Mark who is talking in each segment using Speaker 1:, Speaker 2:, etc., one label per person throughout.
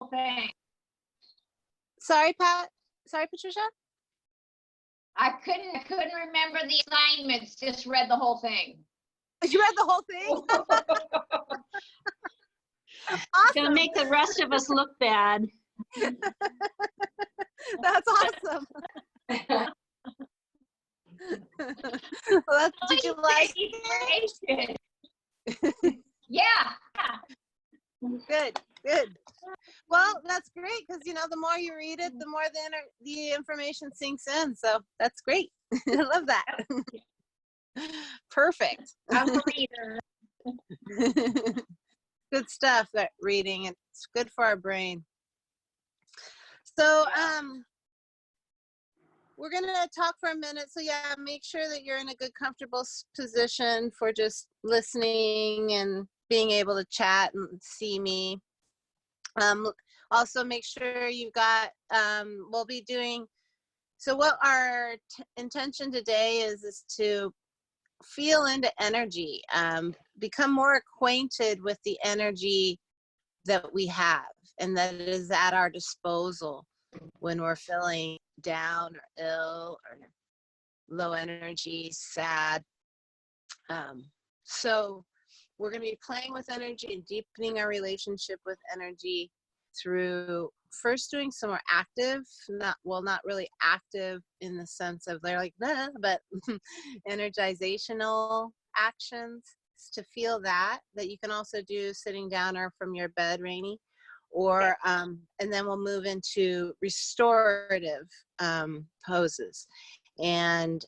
Speaker 1: thing.
Speaker 2: Sorry, Pat. Sorry, Patricia.
Speaker 1: I couldn't remember the assignments, just read the whole thing.
Speaker 2: You read the whole thing?
Speaker 3: It's gonna make the rest of us look bad.
Speaker 2: That's awesome. Well, did you like
Speaker 1: it? Yeah.
Speaker 2: Good, good. Well, that's great because the more you read it, the more the information sinks in. So that's great. I love that. Perfect.
Speaker 1: I'm a reader.
Speaker 2: Good stuff. That reading, it's good for our brain. So we're gonna talk for a minute. So yeah, make sure that you're in a good, comfortable position for just listening and being able to chat and see me. Also make sure you've got, we'll be doing, so what our intention today is to feel into energy, become more acquainted with the energy that we have and that is at our disposal when we're feeling down or ill or low energy, sad. So we're going to be playing with energy and deepening our relationship with energy through first doing some more active, not really active in the sense of they're like, nah, but energizational actions to feel that you can also do sitting down or from your bed, Rainey, or and then we'll move into restorative poses. And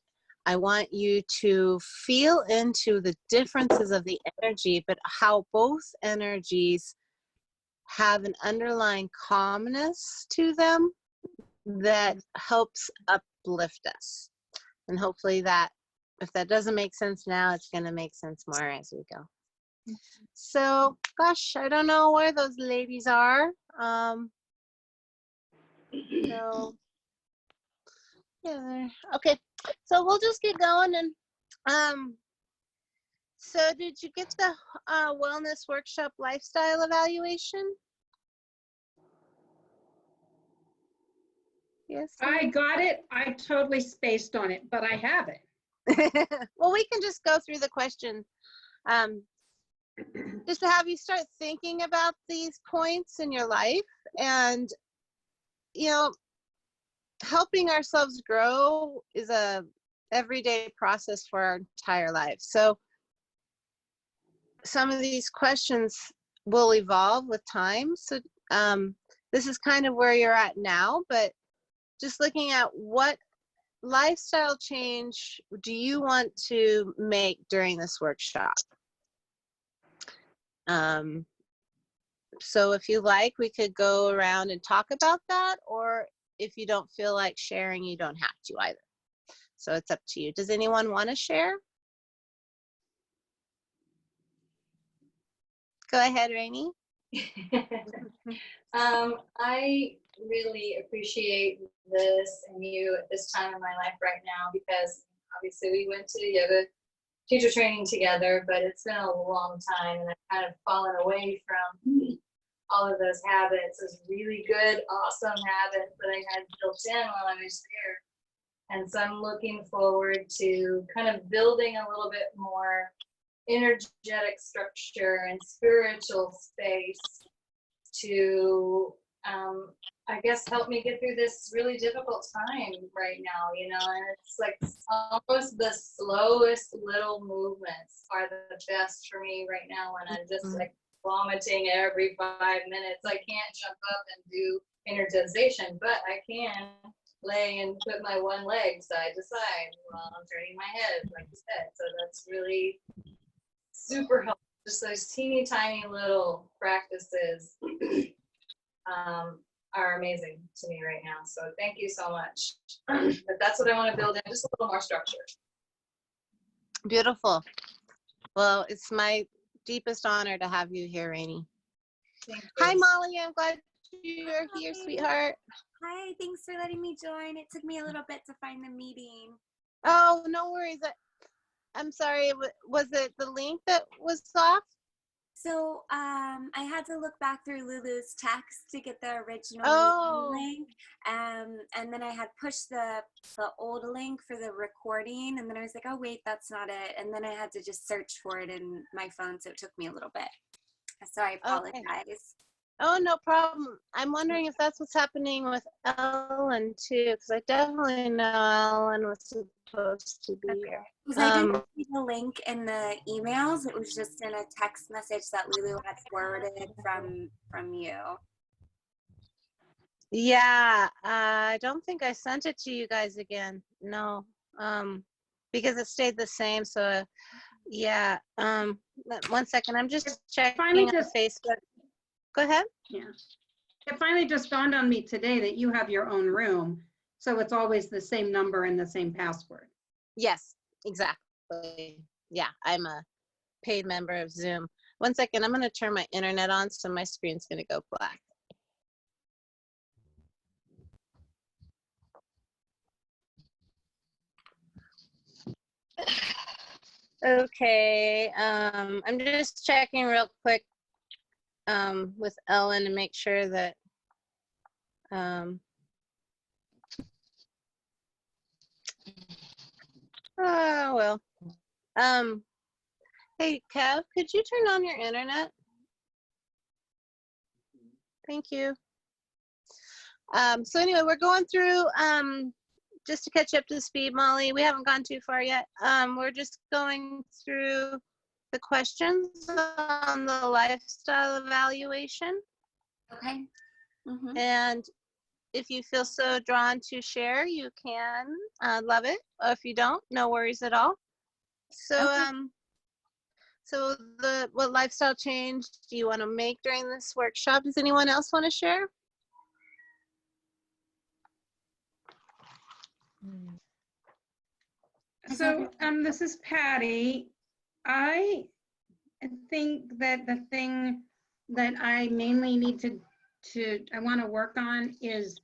Speaker 2: I want you to feel into the differences of the energy, but how both energies have an underlying calmness to them that helps uplift us. And hopefully that, if that doesn't make sense now, it's going to make sense more as we go. So, gosh, I don't know where those ladies are. So, yeah, okay. So we'll just get going. And so did you get the wellness workshop lifestyle evaluation? Yes.
Speaker 4: I got it. I totally spaced on it, but I have it.
Speaker 2: Well, we can just go through the questions. Just to have you start thinking about these points in your life and, helping ourselves grow is a everyday process for our entire life. So some of these questions will evolve with time. So this is kind of where you're at now, but just looking at what lifestyle change do you want to make during this workshop? So if you like, we could go around and talk about that, or if you don't feel like sharing, you don't have to either. So it's up to you. Does anyone want to share? Go ahead, Rainey.
Speaker 5: I really appreciate this and you at this time in my life right now, because obviously we went to yoga teacher training together, but it's been a long time and I've kind of fallen away from all of those habits, those really good, awesome habits that I had built in while I was there. And so I'm looking forward to kind of building a little bit more energetic structure and spiritual space to, I guess, help me get through this really difficult time right now, and it's like almost the slowest little movements are the best for me right now when I'm just like vomiting every 5 minutes. I can't jump up and do energization, but I can lay and put my one leg side to side while I'm turning my head, like you said. So that's really super helpful. Just those teeny tiny little practices are amazing to me right now. So thank you so much. But that's what I want to build in, just a little more structure.
Speaker 2: Beautiful. Well, it's my deepest honor to have you here, Rainey. Hi, Molly. I'm glad you're here, sweetheart.
Speaker 6: Hi, thanks for letting me join. It took me a little bit to find the meeting.
Speaker 2: Oh, no worries. I'm sorry. Was it the link that was off?
Speaker 6: So I had to look back through Lulu's text to get the original
Speaker 2: Oh.
Speaker 6: link, and then I had pushed the old link for the recording, and then I was like, oh wait, that's not it, and then I had to just search for it in my phone, so it took me a little bit. So I apologize.
Speaker 2: Oh, no problem. I'm wondering if that's what's happening with Ellen too, because I definitely know Ellen was supposed to be here.
Speaker 6: Because I didn't see the link in the emails. It was just in a text message that Lulu had forwarded from you.
Speaker 2: Yeah, I don't think I sent it to you guys again. No, because it stayed the same. So, yeah. 1 second. I'm just checking
Speaker 4: Finally
Speaker 2: on
Speaker 4: just-
Speaker 2: Facebook. Go ahead.
Speaker 4: Yeah. It finally just dawned on me today that you have your own room. So it's always the same number and the same password.
Speaker 2: Yes, exactly. Yeah, I'm a paid member of Zoom. 1 second. I'm going to turn my internet on, so my screen's going to go black. Okay, I'm just checking real quick with Ellen to make sure that oh well. Hey Kev, could you turn on your internet? Thank you. So anyway, we're going through just to catch up to speed, Molly. We haven't gone too far yet. We're just going through the questions on the lifestyle evaluation.
Speaker 6: Okay. Mhm.
Speaker 2: And if you feel so drawn to share, you can. Love it. Or if you don't, no worries at all. So,
Speaker 6: Okay.
Speaker 2: so what lifestyle change do you want to make during this workshop? Does anyone else want to share?
Speaker 4: So this is Patty. I think that the thing that I mainly need I want to work on is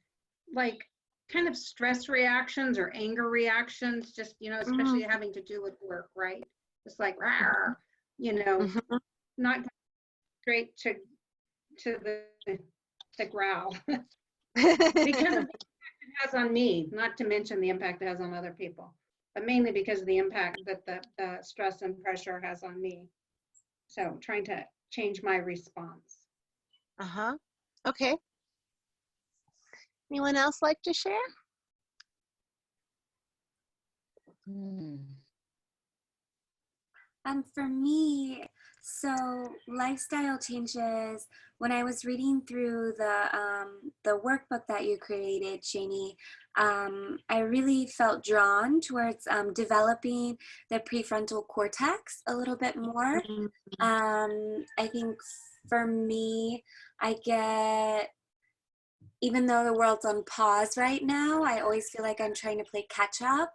Speaker 4: like kind of stress reactions or anger reactions, just, especially having to do with work, right? It's like, "Rawr," not straight to the growl because of the impact it has on me, not to mention the impact it has on other people, but mainly because of the impact that the stress and pressure has on me. So trying to change my response.
Speaker 2: Okay. Anyone else like to share?
Speaker 6: For me, so lifestyle changes. When I was reading through the workbook that you created, Shani, I really felt drawn towards developing the prefrontal cortex a little bit more. I think for me, even though the world's on pause right now, I always feel like I'm trying to play catch up.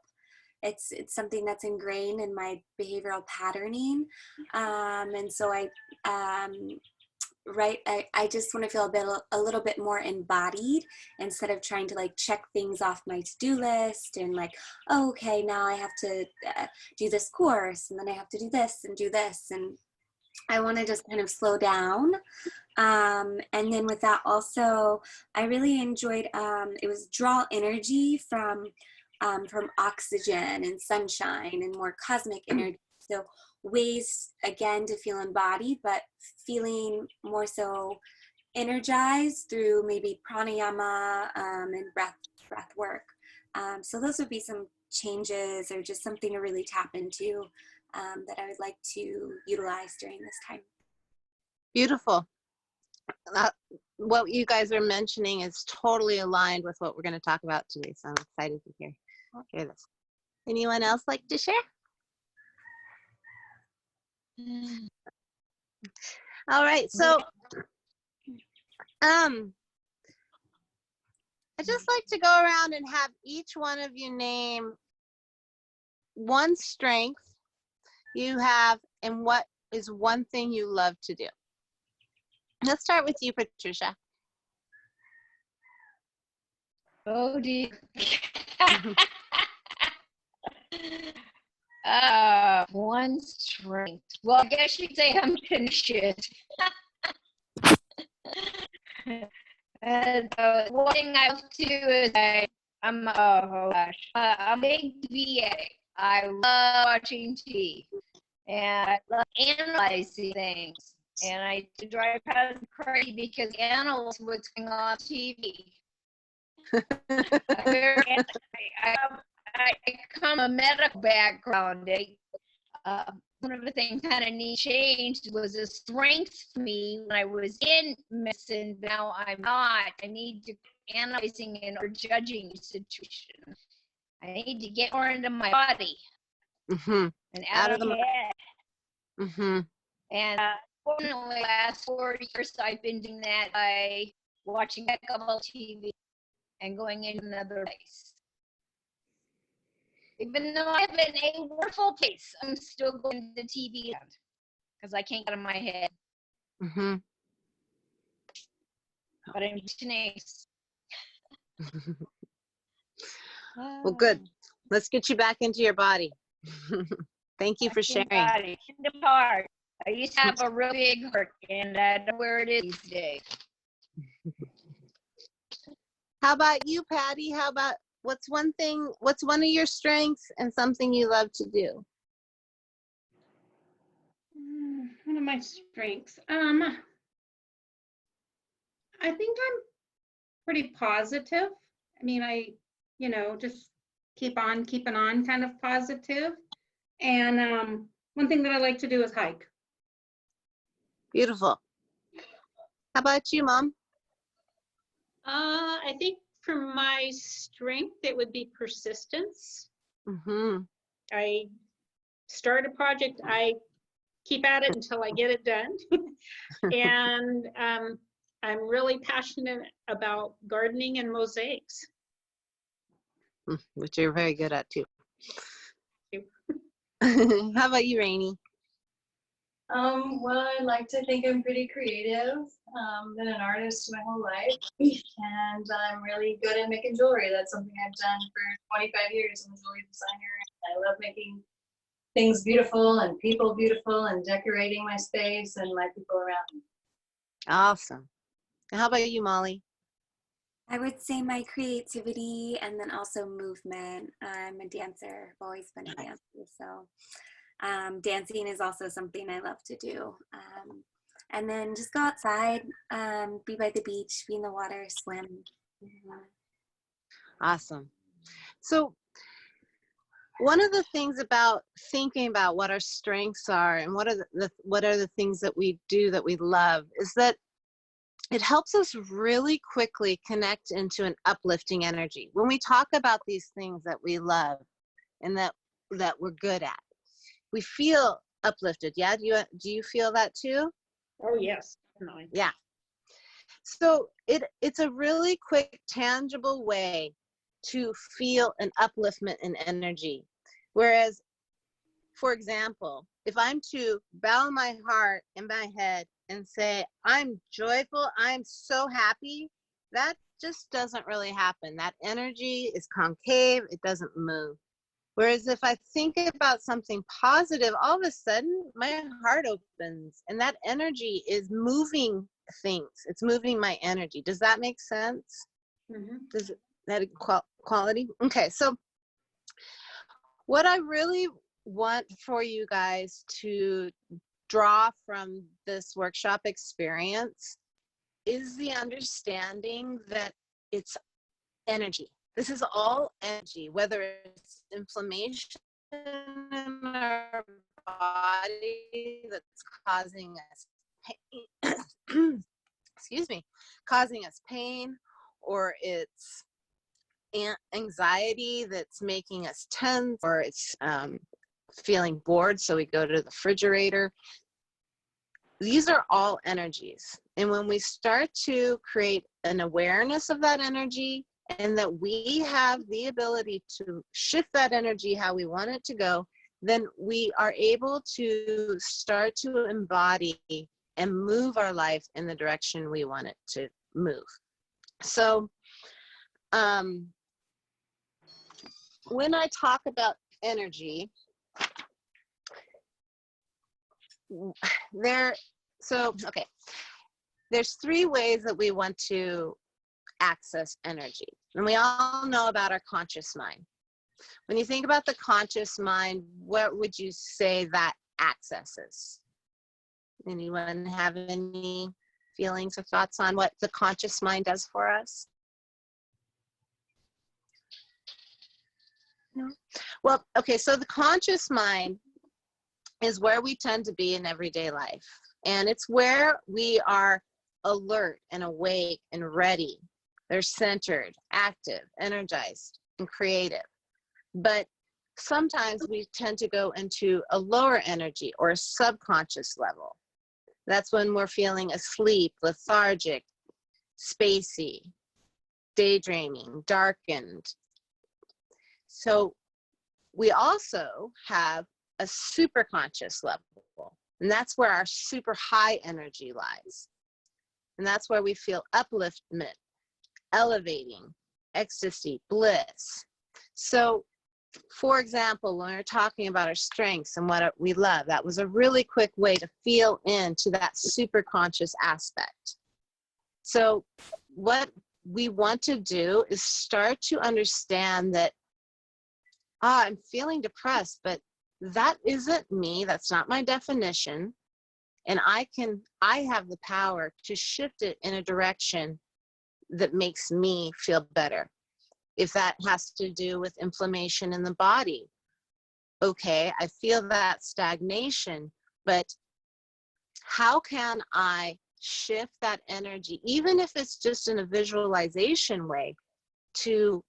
Speaker 6: It's something that's ingrained in my behavioral patterning. And so I just want to feel a little bit more embodied instead of trying to like check things off my to-do list and like, oh, okay, now I have to do this course and then I have to do this and do this. And I want to just kind of slow down. And then with that also, I really enjoyed, it was draw energy from oxygen and sunshine and more cosmic energy. So ways, again, to feel embodied, but feeling more so energized through maybe pranayama and breath work. So those would be some changes or just something to really tap into that I would like to utilize during this time.
Speaker 2: Beautiful. What you guys are mentioning is totally aligned with what we're going to talk about today. So I'm excited to hear this. Anyone else like to share? All right. So, I just like to go around and have each one of you name one strength you have and what is one thing you love to do. Let's start with you, Patricia.
Speaker 1: Oh, dear. One strength. Well, I guess you'd say I'm tenacious. And one thing I love to do is I'm a big VA. I love watching TV, and I love analyzing things. And I drive kind of crazy because analyze what's going on TV. I come from a medical background. One of the things kind of neat changed was a strength for me when I was in medicine. Now I'm not. I need to analyzing and or judging situation. I need to get more into my body
Speaker 2: Mm-hmm.
Speaker 1: and out of the head.
Speaker 2: Mm-hmm.
Speaker 1: And fortunately, last 4 years I've been doing that by watching a couple of TV and going into another place. Even though I have in a wonderful place, I'm still going to TV because I can't get out of my head.
Speaker 2: Mm-hmm.
Speaker 1: But I'm tenacious.
Speaker 2: Well, good. Let's get you back into your body. Thank you for sharing.
Speaker 1: Body, in the heart. I used to have a real big heart, and I don't know where it is these days.
Speaker 2: How about you, Patty? How about what's one of your strengths and something you love to do?
Speaker 4: One of my strengths. I think I'm pretty positive. I mean, just keep on keeping on kind of positive. And one thing that I like to do is hike.
Speaker 2: Beautiful. How about you, Mom?
Speaker 3: I think for my strength, it would be persistence.
Speaker 2: Mm-hmm.
Speaker 3: I start a project, I keep at it until I get it done. And I'm really passionate about gardening and mosaics.
Speaker 2: Which you're very good at too.
Speaker 3: Thank
Speaker 2: How about you, Rainey?
Speaker 5: Well, I like to think I'm pretty creative. Been an artist my whole life, and I'm really good at making jewelry. That's something I've done for 25 years. I'm a jewelry designer. I love making things beautiful and people beautiful and decorating my space and my people around me.
Speaker 2: Awesome. And how about you, Molly?
Speaker 6: I would say my creativity and then also movement. I'm a dancer. I've always been a dancer. So dancing is also something I love to do. And then just go outside, be by the beach, be in the water, swim.
Speaker 2: Awesome. So one of the things about thinking about what our strengths are and what are the things that we do that we love is that it helps us really quickly connect into an uplifting energy. When we talk about these things that we love and that we're good at, we feel uplifted. Yeah, do you feel that too?
Speaker 3: Oh yes, definitely.
Speaker 2: Yeah. So it's a really quick, tangible way to feel an upliftment in energy. Whereas, for example, if I'm to bow my heart and my head and say, I'm joyful, I'm so happy, that just doesn't really happen. That energy is concave, it doesn't move. Whereas if I think about something positive, all of a sudden my heart opens and that energy is moving things. It's moving my energy. Does that make sense?
Speaker 3: Mm-hmm.
Speaker 2: Does that quality? Okay, so what I really want for you guys to draw from this workshop experience is the understanding that it's energy. This is all energy, whether it's inflammation in our body that's causing us pain, excuse me, causing us pain, or it's anxiety that's making us tense, or it's feeling bored, so we go to the refrigerator. These are all energies. And when we start to create an awareness of that energy, and that we have the ability to shift that energy how we want it to go, then we are able to start to embody and move our life in the direction we want it to move. So when I talk about energy, okay, there's 3 ways that we want to access energy, and we all know about our conscious mind. When you think about the conscious mind, what would you say that accesses? Anyone have any feelings or thoughts on what the conscious mind does for us? No? Well, okay, so the conscious mind is where we tend to be in everyday life. And it's where we are alert and awake and ready. They're centered, active, energized, and creative. But sometimes we tend to go into a lower energy or a subconscious level. That's when we're feeling asleep, lethargic, spacey, daydreaming, darkened. So we also have a superconscious level, and that's where our super high energy lies. And that's where we feel upliftment, elevating, ecstasy, bliss. So, for example, when we're talking about our strengths and what we love, that was a really quick way to feel into that superconscious aspect. So what we want to do is start to understand that, I'm feeling depressed, but that isn't me. That's not my definition. And I have the power to shift it in a direction that makes me feel better. If that has to do with inflammation in the body, okay, I feel that stagnation, but how can I shift that energy, even if it's just in a visualization way, to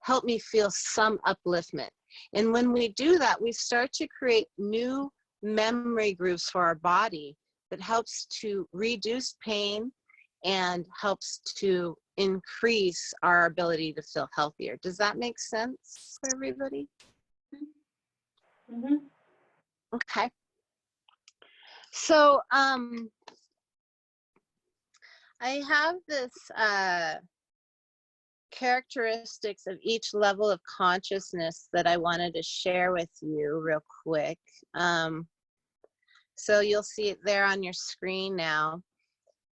Speaker 2: help me feel some upliftment? And when we do that, we start to create new memory grooves for our body that helps to reduce pain and helps to increase our ability to feel healthier. Does that make sense for everybody?
Speaker 3: Mm-hmm.
Speaker 2: Okay. So I have this characteristics of each level of consciousness that I wanted to share with you real quick. So you'll see it there on your screen now.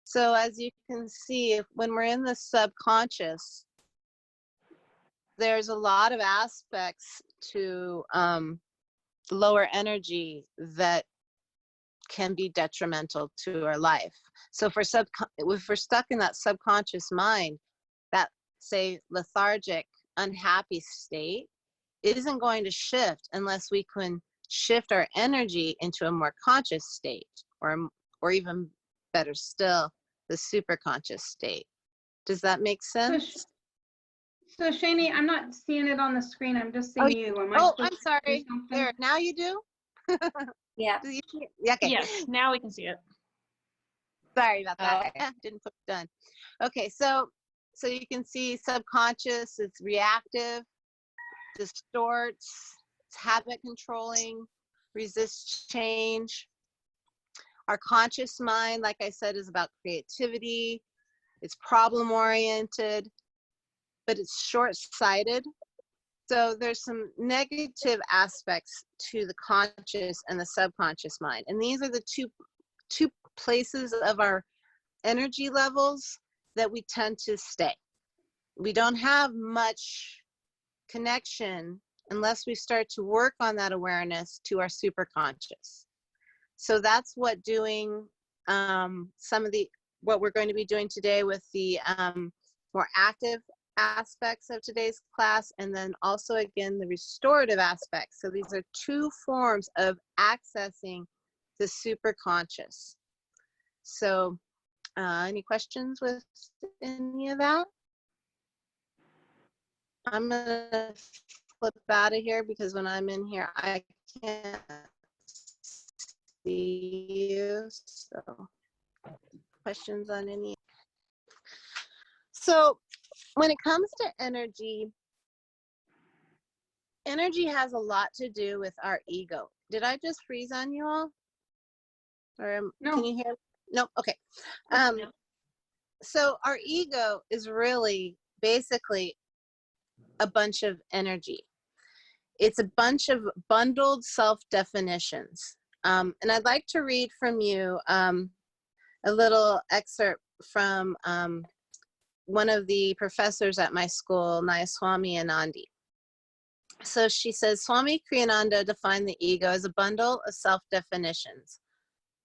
Speaker 2: So as you can see, when we're in the subconscious, there's a lot of aspects to lower energy that can be detrimental to our life. So if we're stuck in that subconscious mind, that, say, lethargic, unhappy state, it isn't going to shift unless we can shift our energy into a more conscious state, or even better still, the superconscious state. Does that make sense?
Speaker 4: So Shani, I'm not seeing it on the screen. I'm just seeing you. Am I
Speaker 2: Oh,
Speaker 4: supposed
Speaker 2: I'm
Speaker 4: to do
Speaker 2: sorry.
Speaker 4: something?
Speaker 2: There, now you do?
Speaker 6: Yeah.
Speaker 2: Do you see it? Yeah, okay.
Speaker 3: Yes, now we can see it.
Speaker 2: Sorry about that.
Speaker 1: Okay.
Speaker 2: Didn't put it done. Okay, so you can see subconscious, it's reactive, distorts, it's habit controlling, resists change. Our conscious mind, like I said, is about creativity, it's problem oriented, but it's short-sighted. So there's some negative aspects to the conscious and the subconscious mind. And these are the two places of our energy levels that we tend to stay. We don't have much connection unless we start to work on that awareness to our superconscious. So that's what doing what we're going to be doing today with the more active aspects of today's class, and then also again the restorative aspects. So these are 2 forms of accessing the superconscious. So any questions with any of that? I'm gonna flip out of here because when I'm in here I can't see you. So questions on any? So when it comes to energy has a lot to do with our ego. Did I just freeze on you all? Or
Speaker 4: No.
Speaker 2: can you hear? No, okay. So our ego is really basically a bunch of energy. It's a bunch of bundled self-definitions. And I'd like to read from you a little excerpt from one of the professors at my school, Nayaswami Anandi. So she says, Swami Kriyananda defined the ego as a bundle of self-definitions.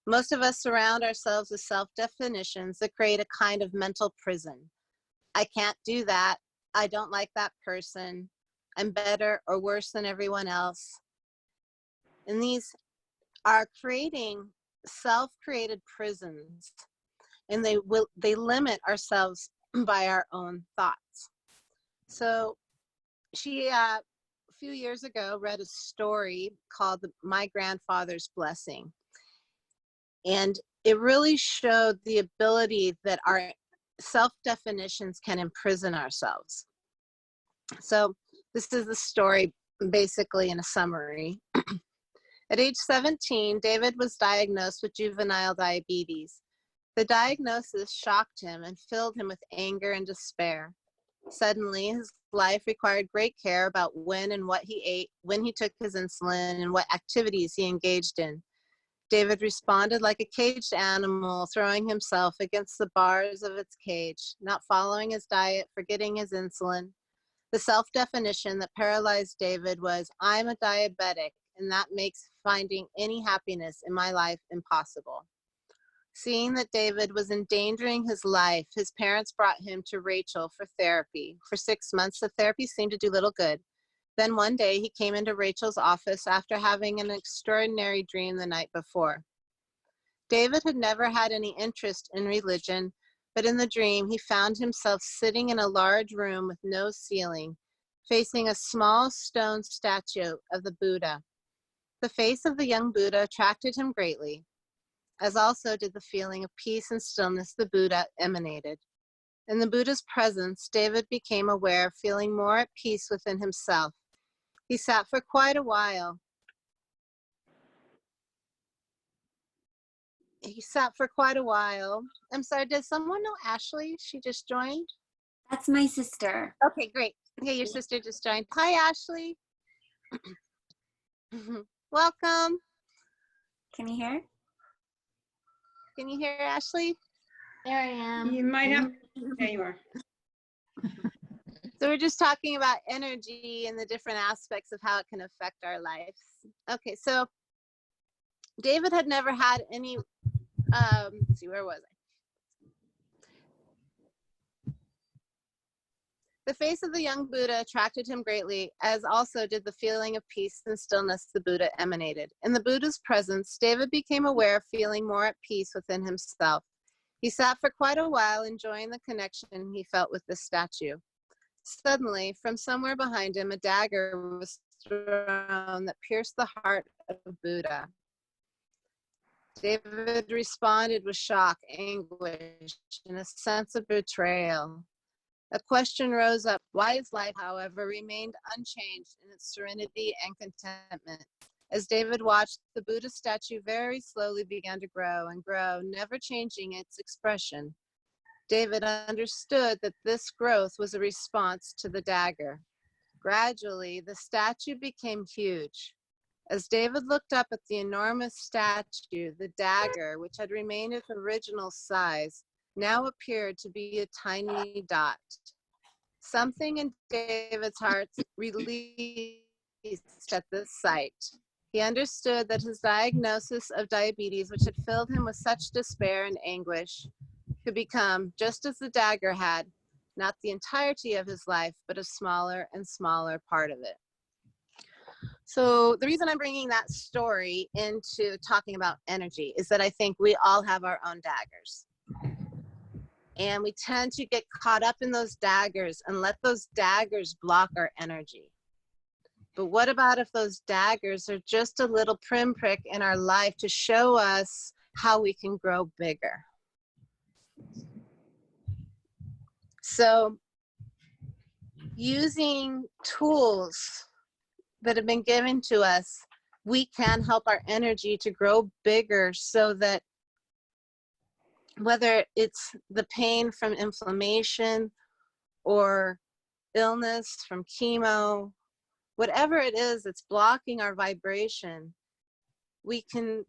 Speaker 2: Most of us surround ourselves with self-definitions that create a kind of mental prison. I can't do that. I don't like that person. I'm better or worse than everyone else. And these are creating self-created prisons, and they limit ourselves by our own thoughts. So she a few years ago read a story called My Grandfather's Blessing, and it really showed the ability that our self-definitions can imprison ourselves. So this is the story basically in a summary. At age 17, David was diagnosed with juvenile diabetes. The diagnosis shocked him and filled him with anger and despair. Suddenly, his life required great care about when and what he ate, when he took his insulin, and what activities he engaged in. David responded like a caged animal, throwing himself against the bars of its cage, not following his diet, forgetting his insulin. The self-definition that paralyzed David was, I'm a diabetic, and that makes finding any happiness in my life impossible. Seeing that David was endangering his life, his parents brought him to Rachel for therapy. For 6 months, the therapy seemed to do little good. Then one day, he came into Rachel's office after having an extraordinary dream the night before. David had never had any interest in religion, but in the dream, he found himself sitting in a large room with no ceiling, facing a small stone statue of the Buddha. The face of the young Buddha attracted him greatly, as also did the feeling of peace and stillness the Buddha emanated. In the Buddha's presence, David became aware of feeling more at peace within himself. He sat for quite a while. I'm sorry, does someone know Ashley? She just joined?
Speaker 6: That's my sister.
Speaker 2: Okay, great. Okay, your sister just joined. Hi, Ashley. Welcome.
Speaker 6: Can you hear?
Speaker 2: Can you hear Ashley?
Speaker 5: There I am.
Speaker 4: You might have, there you are.
Speaker 2: So we're just talking about energy and the different aspects of how it can affect our lives. Okay, so David had never had any, let's see, where was I? The face of the young Buddha attracted him greatly, as also did the feeling of peace and stillness the Buddha emanated. In the Buddha's presence, David became aware of feeling more at peace within himself. He sat for quite a while, enjoying the connection he felt with the statue. Suddenly, from somewhere behind him, a dagger was thrown that pierced the heart of Buddha. David responded with shock, anguish, and a sense of betrayal. A question rose up. Why his life, however, remained unchanged in its serenity and contentment. As David watched, the Buddha statue very slowly began to grow and grow, never changing its expression. David understood that this growth was a response to the dagger. Gradually, the statue became huge. As David looked up at the enormous statue, the dagger, which had remained its original size, now appeared to be a tiny dot. Something in David's heart released at this sight. He understood that his diagnosis of diabetes, which had filled him with such despair and anguish, could become, just as the dagger had, not the entirety of his life, but a smaller and smaller part of it. So the reason I'm bringing that story into talking about energy is that I think we all have our own daggers. And we tend to get caught up in those daggers and let those daggers block our energy. But what about if those daggers are just a little pinprick in our life to show us how we can grow bigger? So using tools that have been given to us, we can help our energy to grow bigger so that whether it's the pain from inflammation or illness from chemo, whatever it is that's blocking our vibration, we can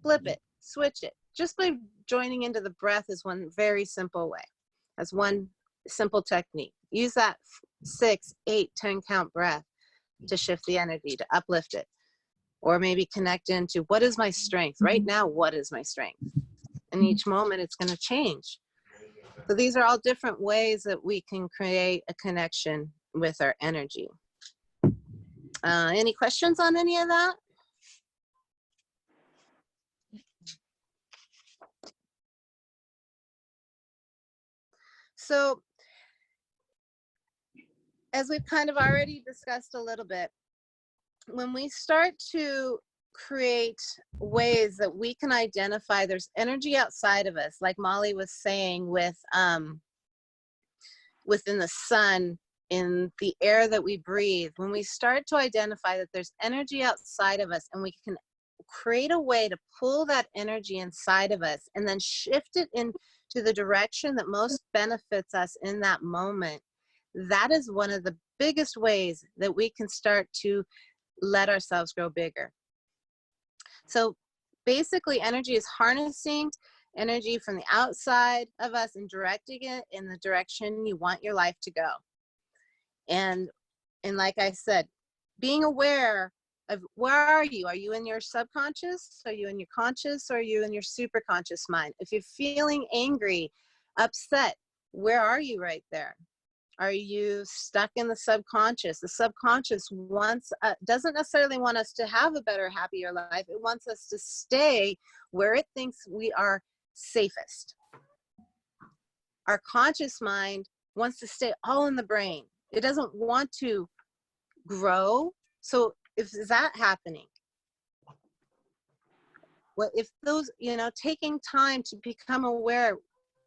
Speaker 2: flip it, switch it. Just by joining into the breath is one very simple way. That's one simple technique. Use that 6, 8, 10 count breath to shift the energy, to uplift it. Or maybe connect into what is my strength? Right now, what is my strength? And each moment it's going to change. So these are all different ways that we can create a connection with our energy. Any questions on any of that? So as we've kind of already discussed a little bit, when we start to create ways that we can identify there's energy outside of us, like Molly was saying, with within the sun, in the air that we breathe, when we start to identify that there's energy outside of us and we can create a way to pull that energy inside of us and then shift it into the direction that most benefits us in that moment, that is one of the biggest ways that we can start to let ourselves grow bigger. So basically, energy is harnessing energy from the outside of us and directing it in the direction you want your life to go. And like I said, being aware of where are you? Are you in your subconscious? Are you in your conscious? Or are you in your superconscious mind? If you're feeling angry, upset, where are you right there? Are you stuck in the subconscious? The subconscious wants, doesn't necessarily want us to have a better, happier life. It wants us to stay where it thinks we are safest. Our conscious mind wants to stay all in the brain. It doesn't want to grow. So if that happening, what if those, taking time to become aware,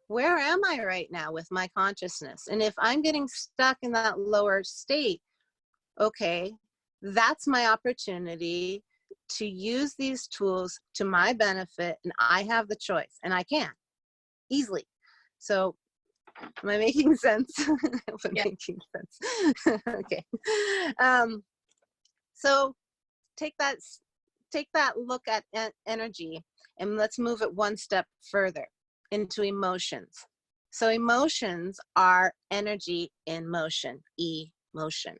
Speaker 2: where am I right now with my consciousness? And if I'm getting stuck in that lower state, okay, that's my opportunity to use these tools to my benefit, and I have the choice, and I can easily. So am I making sense? I'm making sense. Okay. So take that look at energy, and let's move it one step further into emotions. So emotions are energy in motion, emotion.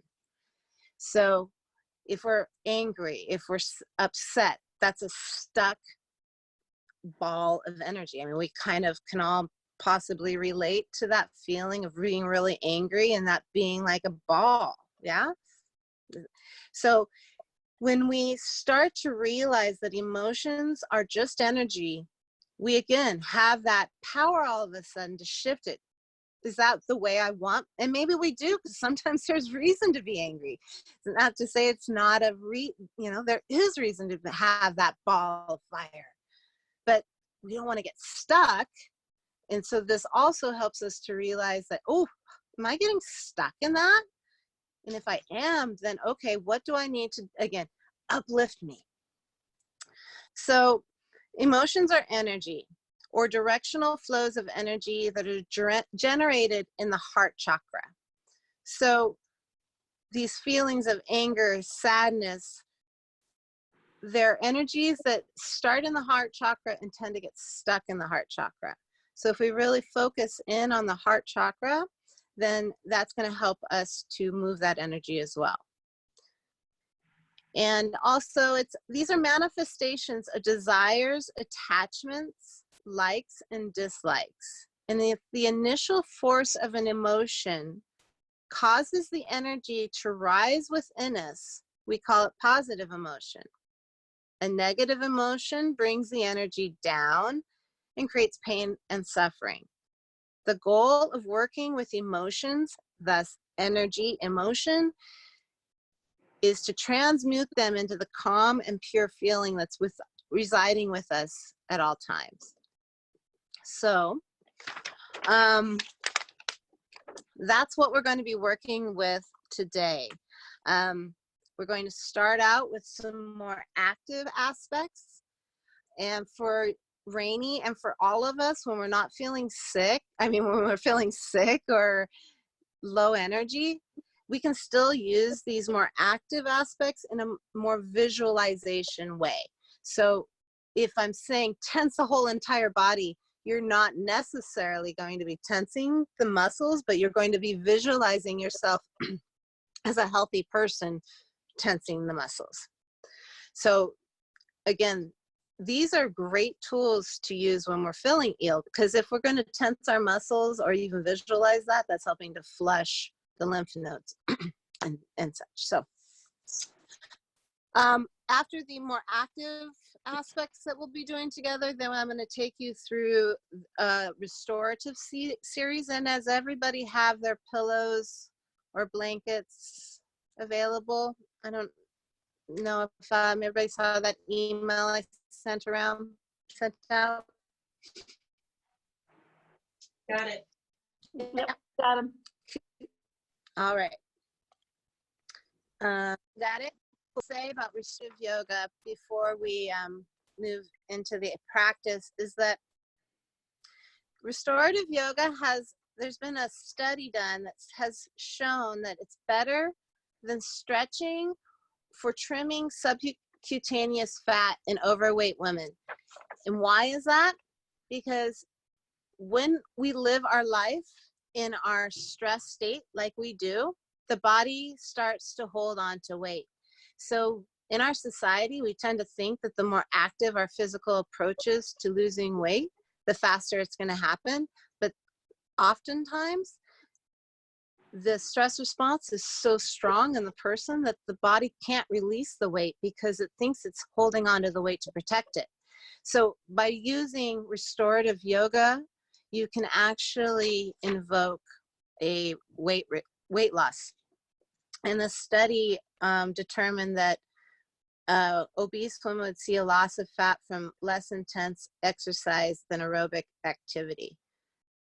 Speaker 2: So if we're angry, if we're upset, that's a stuck ball of energy. I mean, we kind of can all possibly relate to that feeling of being really angry and that being like a ball, yeah? So when we start to realize that emotions are just energy, we again have that power all of a sudden to shift it. Is that the way I want? And maybe we do, because sometimes there's reason to be angry. It's not to say it's not there is reason to have that ball of fire, but we don't want to get stuck. And so this also helps us to realize that, oh, am I getting stuck in that? And if I am, then okay, what do I need to, again, uplift me? So emotions are energy, or directional flows of energy that are generated in the heart chakra. So these feelings of anger, sadness, they're energies that start in the heart chakra and tend to get stuck in the heart chakra. So if we really focus in on the heart chakra, then that's going to help us to move that energy as well. And also, these are manifestations of desires, attachments, likes, and dislikes. And if the initial force of an emotion causes the energy to rise within us, we call it positive emotion. A negative emotion brings the energy down and creates pain and suffering. The goal of working with emotions, thus energy, emotion, is to transmute them into the calm and pure feeling that's residing with us at all times. So that's what we're going to be working with today. We're going to start out with some more active aspects. And for Rainy and for all of us, when we're not feeling sick, when we're feeling sick or low energy, we can still use these more active aspects in a more visualization way. So if I'm saying tense the whole entire body, you're not necessarily going to be tensing the muscles, but you're going to be visualizing yourself as a healthy person tensing the muscles. So again, these are great tools to use when we're feeling ill, because if we're going to tense our muscles or even visualize that, that's helping to flush the lymph nodes and such. So after the more active aspects that we'll be doing together, then I'm going to take you through a restorative series. And as everybody have their pillows or blankets available, I don't know if everybody saw that email I sent out.
Speaker 5: Got it.
Speaker 1: Yep, got 'em.
Speaker 2: All right.
Speaker 1: Got it?
Speaker 2: We'll say about restorative yoga before we move into the practice is that restorative yoga there's been a study done that has shown that it's better than stretching for trimming subcutaneous fat in overweight women. And why is that? Because when we live our life in our stress state like we do, the body starts to hold on to weight. So in our society, we tend to think that the more active our physical approach is to losing weight, the faster it's going to happen. But oftentimes, the stress response is so strong in the person that the body can't release the weight because it thinks it's holding on to the weight to protect it. So by using restorative yoga, you can actually invoke a weight loss. And the study determined that obese women would see a loss of fat from less intense exercise than aerobic activity.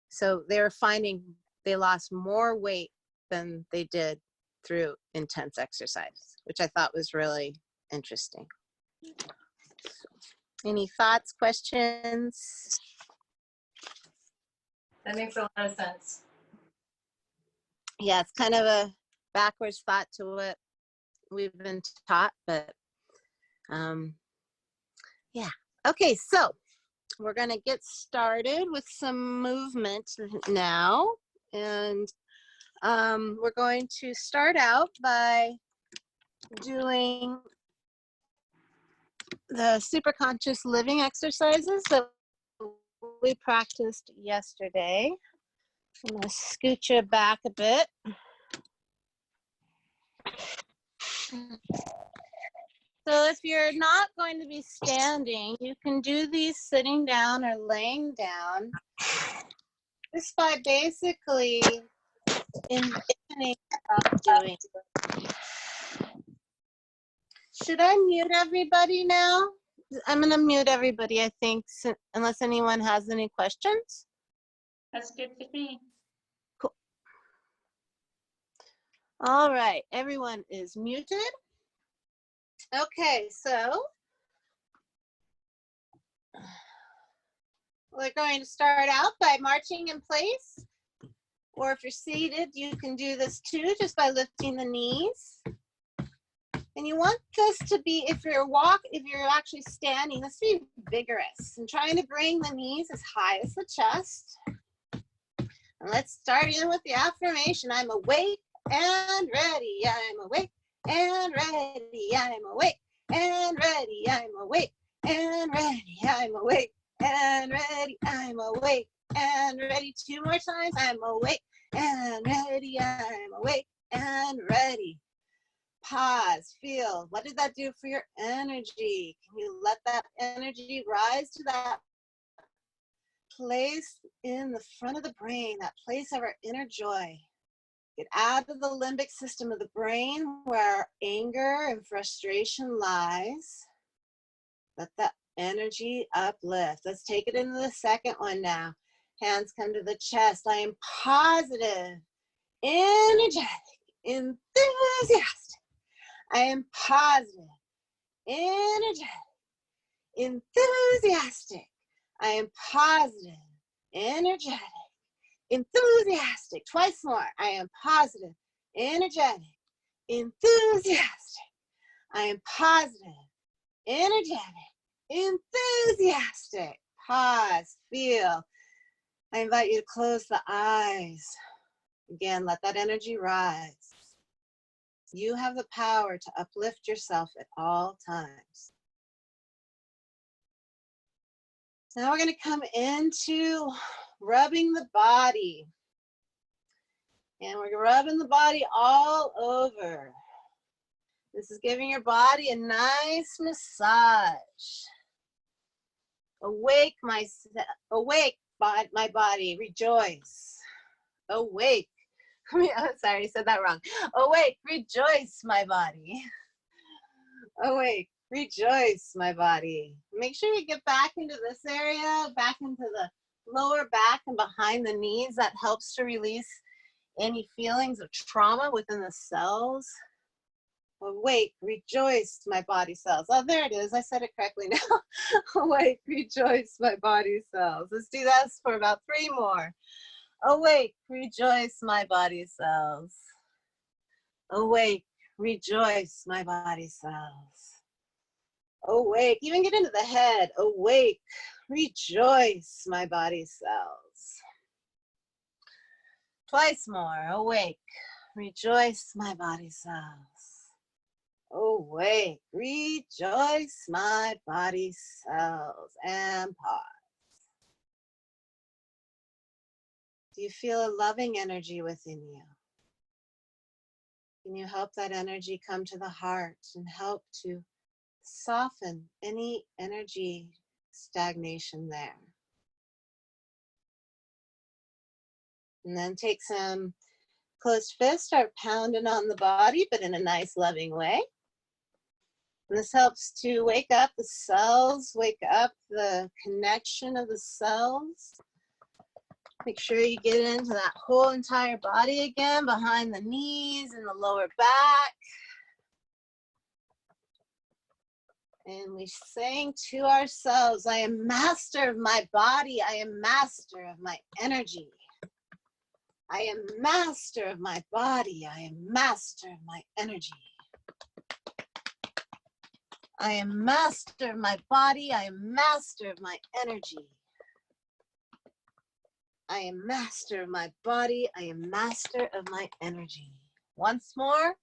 Speaker 2: So they were finding they lost more weight than they did through intense exercise, which I thought was really interesting. Any thoughts, questions?
Speaker 5: That makes a lot of sense.
Speaker 2: Yeah, it's kind of a backwards thought to what we've been taught, but yeah. Okay, so we're going to get started with some movement now. And we're going to start out by doing the super conscious living exercises that we practiced yesterday. I'm going to scoot you back a bit. So if you're not going to be standing, you can do these sitting down or laying down, just by basically envisioning yourself doing. Should I mute everybody now? I'm going to mute everybody, I think, unless anyone has any questions.
Speaker 3: That's good with me.
Speaker 2: Cool. All right, everyone is muted. Okay, so we're going to start out by marching in place. Or if you're seated, you can do this too, just by lifting the knees. And you want this to be, if you're actually standing, let's be vigorous and trying to bring the knees as high as the chest. And let's start in with the affirmation. I'm awake and ready. I'm awake and ready. I'm awake and ready. I'm awake and ready. I'm awake and ready. I'm awake and ready. 2 more times. I'm awake and ready. I'm awake and ready. Pause, feel, what did that do for your energy? Can you let that energy rise to that place in the front of the brain, that place of our inner joy? Get out of the limbic system of the brain where anger and frustration lies. Let that energy uplift. Let's take it into the second one now. Hands come to the chest. I am positive, energetic, enthusiastic. I am positive, energetic, enthusiastic. I am positive, energetic, enthusiastic. Twice more. I am positive, energetic, enthusiastic. I am positive, energetic, enthusiastic. Pause, feel. I invite you to close the eyes. Again, let that energy rise. You have the power to uplift yourself at all times. Now we're going to come into rubbing the body. And we're rubbing the body all over. This is giving your body a nice massage. Awake, my body, rejoice. Awake. Oh, sorry, I said that wrong. Awake, rejoice, my body. Awake, rejoice, my body. Make sure you get back into this area, back into the lower back and behind the knees. That helps to release any feelings of trauma within the cells. Awake, rejoice, my body cells. Oh, there it is. I said it correctly now. Awake, rejoice, my body cells. Let's do that for about 3 more. Awake, rejoice, my body cells. Awake, rejoice, my body cells. Awake, even get into the head. Awake, rejoice, my body cells. Twice more. Awake, rejoice, my body cells. Awake, rejoice, my body cells. And pause. Do you feel a loving energy within you? Can you help that energy come to the heart and help to soften any energy stagnation there? And then take some closed fists, start pounding on the body, but in a nice loving way. And this helps to wake up the cells, wake up the connection of the cells. Make sure you get into that whole entire body again, behind the knees and the lower back. And we saying to ourselves, I am master of my body. I am master of my energy. I am master of my body. I am master of my energy. I am master of my body. I am master of my energy. I am master of my body. I am master of my energy. Once more.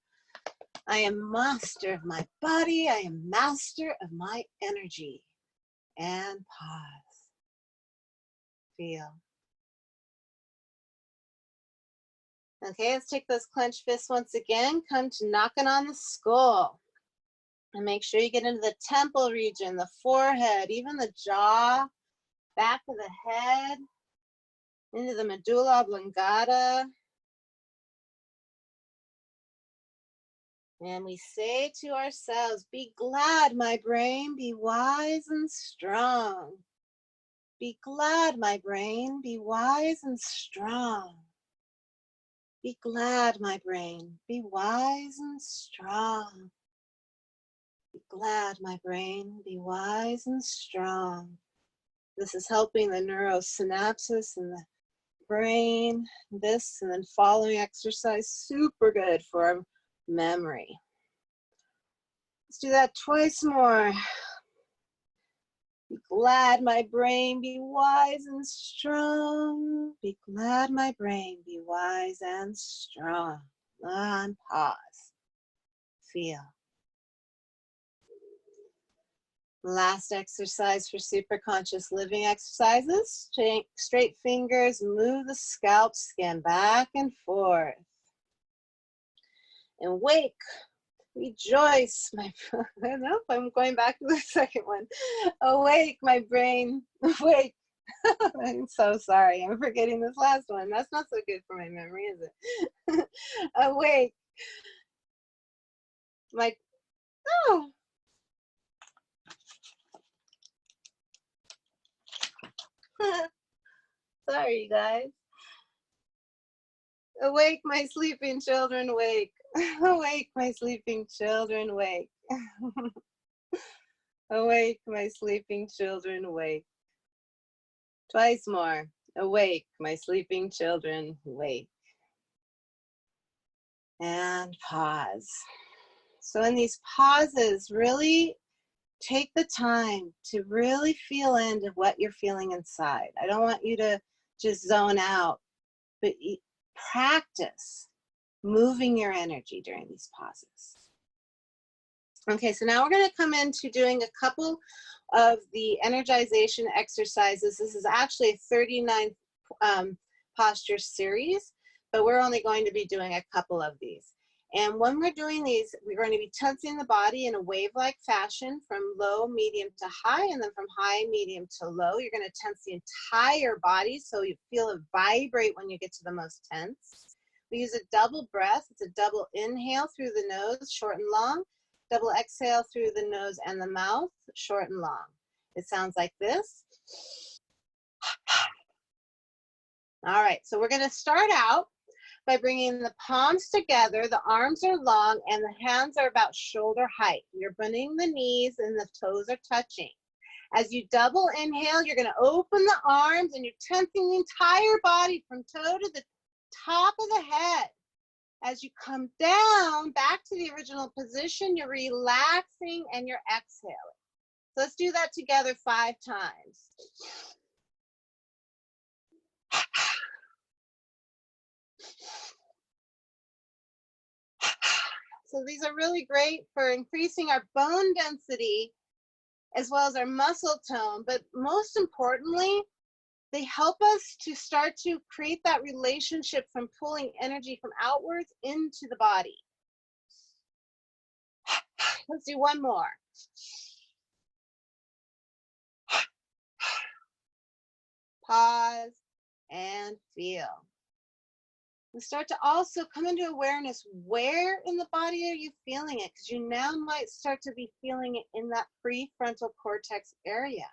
Speaker 2: I am master of my body. I am master of my energy. And pause. Feel. Okay, let's take those clenched fists once again. Come to knocking on the skull. And make sure you get into the temple region, the forehead, even the jaw, back of the head, into the medulla oblongata. And we say to ourselves, be glad, my brain, be wise and strong. Be glad, my brain, be wise and strong. Be glad, my brain, be wise and strong. Be glad, my brain, be wise and strong. This is helping the neurosynapses in the brain. This and then following exercise, super good for our memory. Let's do that twice more. Be glad, my brain, be wise and strong. Be glad, my brain, be wise and strong. And pause. Feel. Last exercise for super conscious living exercises. Straight fingers, move the scalp skin back and forth. And wake, rejoice, my, nope, I'm going back to the second one. Awake, my brain, awake. I'm so sorry, I'm forgetting this last one. That's not so good for my memory, is it? Awake, my, oh. Sorry, you guys. Awake, my sleeping children, wake. Awake, my sleeping children, wake. Awake, my sleeping children, wake. Twice more. Awake, my sleeping children, wake. and pause. So in these pauses, really take the time to really feel into what you're feeling inside. I don't want you to just zone out, but practice moving your energy during these pauses. Okay, so now we're going to come into doing a couple of the energization exercises. This is actually a 39 posture series, but we're only going to be doing a couple of these. And when we're doing these, we're going to be tensing the body in a wave-like fashion from low, medium to high, and then from high, medium to low. You're going to tense the entire body so you feel it vibrate when you get to the most tense. We use a double breath. It's a double inhale through the nose, short and long. Double exhale through the nose and the mouth, short and long. It sounds like this. All right, so we're going to start out by bringing the palms together. The arms are long and the hands are about shoulder height. You're bending the knees and the toes are touching. As you double inhale, you're going to open the arms and you're tensing the entire body from toe to the top of the head. As you come down back to the original position, you're relaxing and you're exhaling. So let's do that together 5 times. So these are really great for increasing our bone density as well as our muscle tone, but most importantly, they help us to start to create that relationship from pulling energy from outwards into the body. Let's do one more. Pause and feel. And start to also come into awareness, where in the body are you feeling it? Because you now might start to be feeling it in that prefrontal cortex area.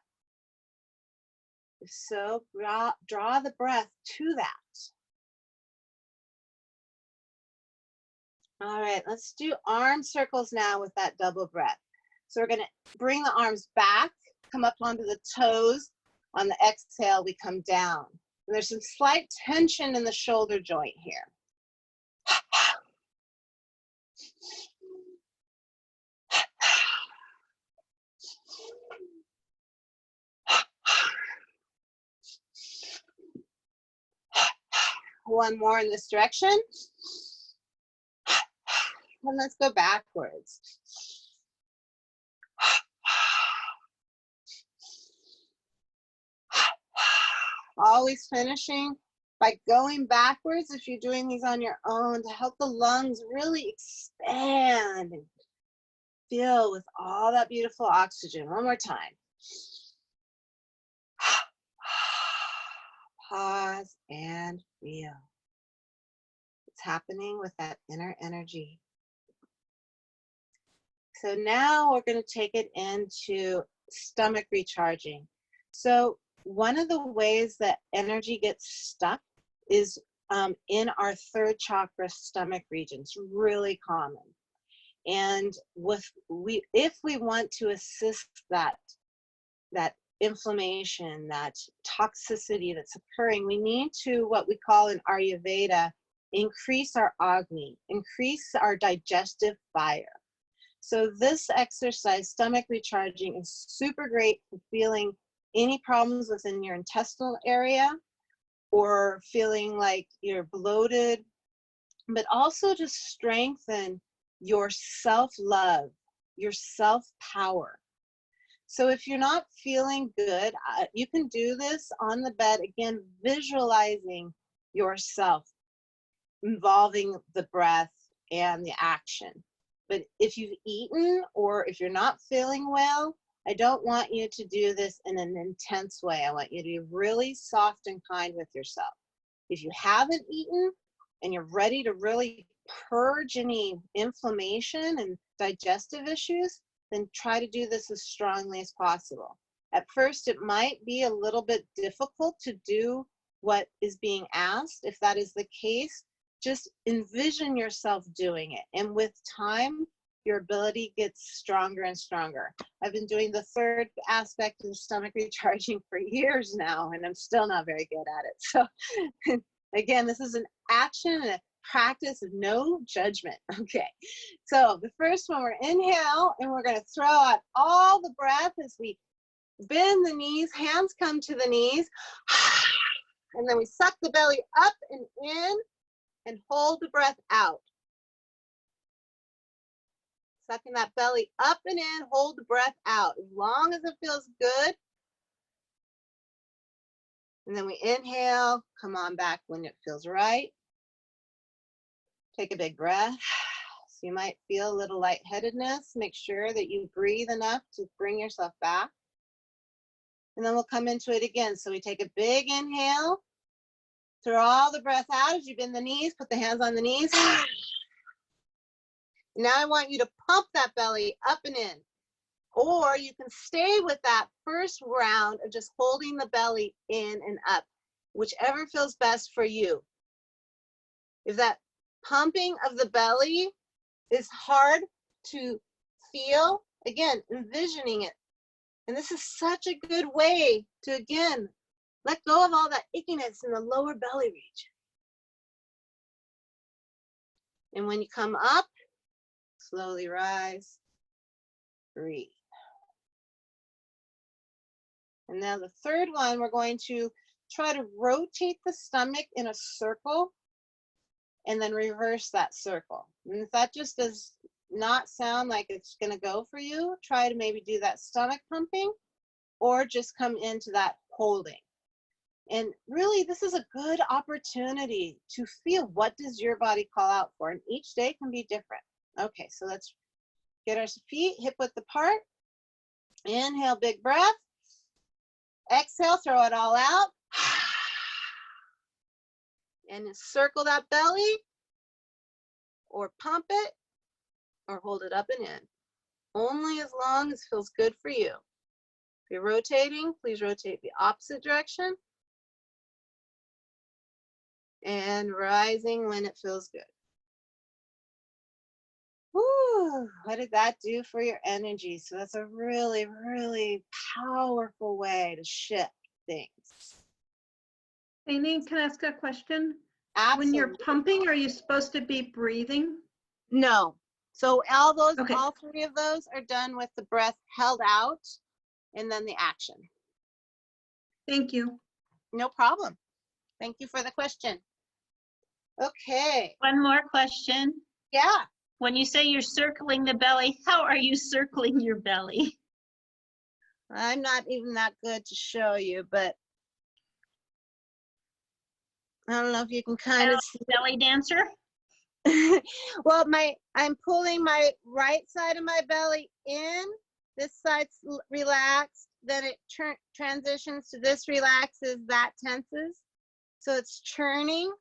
Speaker 2: If so, draw the breath to that. All right, let's do arm circles now with that double breath. So we're going to bring the arms back, come up onto the toes. On the exhale, we come down. And there's some slight tension in the shoulder joint here. One more in this direction. And let's go backwards. Always finishing by going backwards if you're doing these on your own to help the lungs really expand and fill with all that beautiful oxygen. One more time. Pause and feel. It's happening with that inner energy. So now we're going to take it into stomach recharging. So one of the ways that energy gets stuck is in our third chakra stomach region. It's really common. And if we want to assist that inflammation, that toxicity that's occurring, we need to, what we call in Ayurveda, increase our Agni, increase our digestive fire. So this exercise, stomach recharging, is super great for feeling any problems within your intestinal area or feeling like you're bloated, but also to strengthen your self-love, your self-power. So if you're not feeling good, you can do this on the bed, again, visualizing yourself, involving the breath and the action. But if you've eaten or if you're not feeling well, I don't want you to do this in an intense way. I want you to be really soft and kind with yourself. If you haven't eaten and you're ready to really purge any inflammation and digestive issues, then try to do this as strongly as possible. At first, it might be a little bit difficult to do what is being asked. If that is the case, just envision yourself doing it. And with time, your ability gets stronger and stronger. I've been doing the third aspect of stomach recharging for years now, and I'm still not very good at it. So again, this is an action, practice of no judgment. Okay, so the first one, we're inhale, and we're gonna throw out all the breath as we bend the knees, hands come to the knees, and then we suck the belly up and in and hold the breath out. Sucking that belly up and in, hold the breath out as long as it feels good. And then we inhale, come on back when it feels right. Take a big breath. So you might feel a little lightheadedness. Make sure that you breathe enough to bring yourself back. And then we'll come into it again. So we take a big inhale, throw all the breath out as you bend the knees, put the hands on the knees. Now I want you to pump that belly up and in. Or you can stay with that first round of just holding the belly in and up, whichever feels best for you. If that pumping of the belly is hard to feel, again, envisioning it. And this is such a good way to, again, let go of all that ickiness in the lower belly region. And when you come up, slowly rise, breathe. And now the third one, we're going to try to rotate the stomach in a circle and then reverse that circle. And if that just does not sound like it's going to go for you, try to maybe do that stomach pumping or just come into that holding. And really, this is a good opportunity to feel what does your body call out for, and each day can be different. Okay, so let's get our feet hip width apart. Inhale, big breath. Exhale, throw it all out. And circle that belly, or pump it, or hold it up and in. Only as long as it feels good for you. If you're rotating, please rotate the opposite direction. And rising when it feels good. Woo, what did that do for your energy? So that's a really, really powerful way to shift things.
Speaker 4: Amy, can I ask a question?
Speaker 2: Absolutely.
Speaker 4: When you're pumping, are you supposed to be breathing?
Speaker 2: No. So all those,
Speaker 4: Okay.
Speaker 2: all three of those are done with the breath held out and then the action.
Speaker 4: Thank you.
Speaker 2: No problem. Thank you for the question. Okay.
Speaker 3: One more question.
Speaker 2: Yeah.
Speaker 3: When you say you're circling the belly, how are you circling your belly?
Speaker 2: I'm not even that good to show you, but I don't know if you can kind of see.
Speaker 3: Belly dancer?
Speaker 2: Well, I'm pulling my right side of my belly in. This side's relaxed. Then it transitions to this relaxes, that tenses. So it's churning.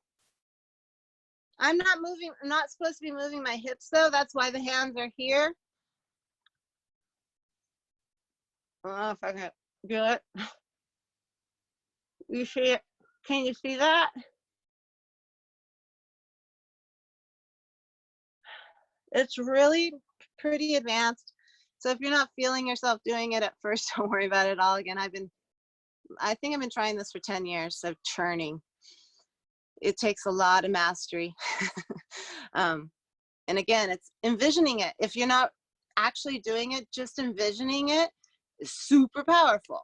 Speaker 2: I'm not moving. I'm not supposed to be moving my hips though. That's why the hands are here. I don't know if I can do it. You see it? Can you see that? It's really pretty advanced. So if you're not feeling yourself doing it at first, don't worry about it all. Again, I think I've been trying this for 10 years of churning. It takes a lot of mastery. And again, it's envisioning it. If you're not actually doing it, just envisioning it is super powerful.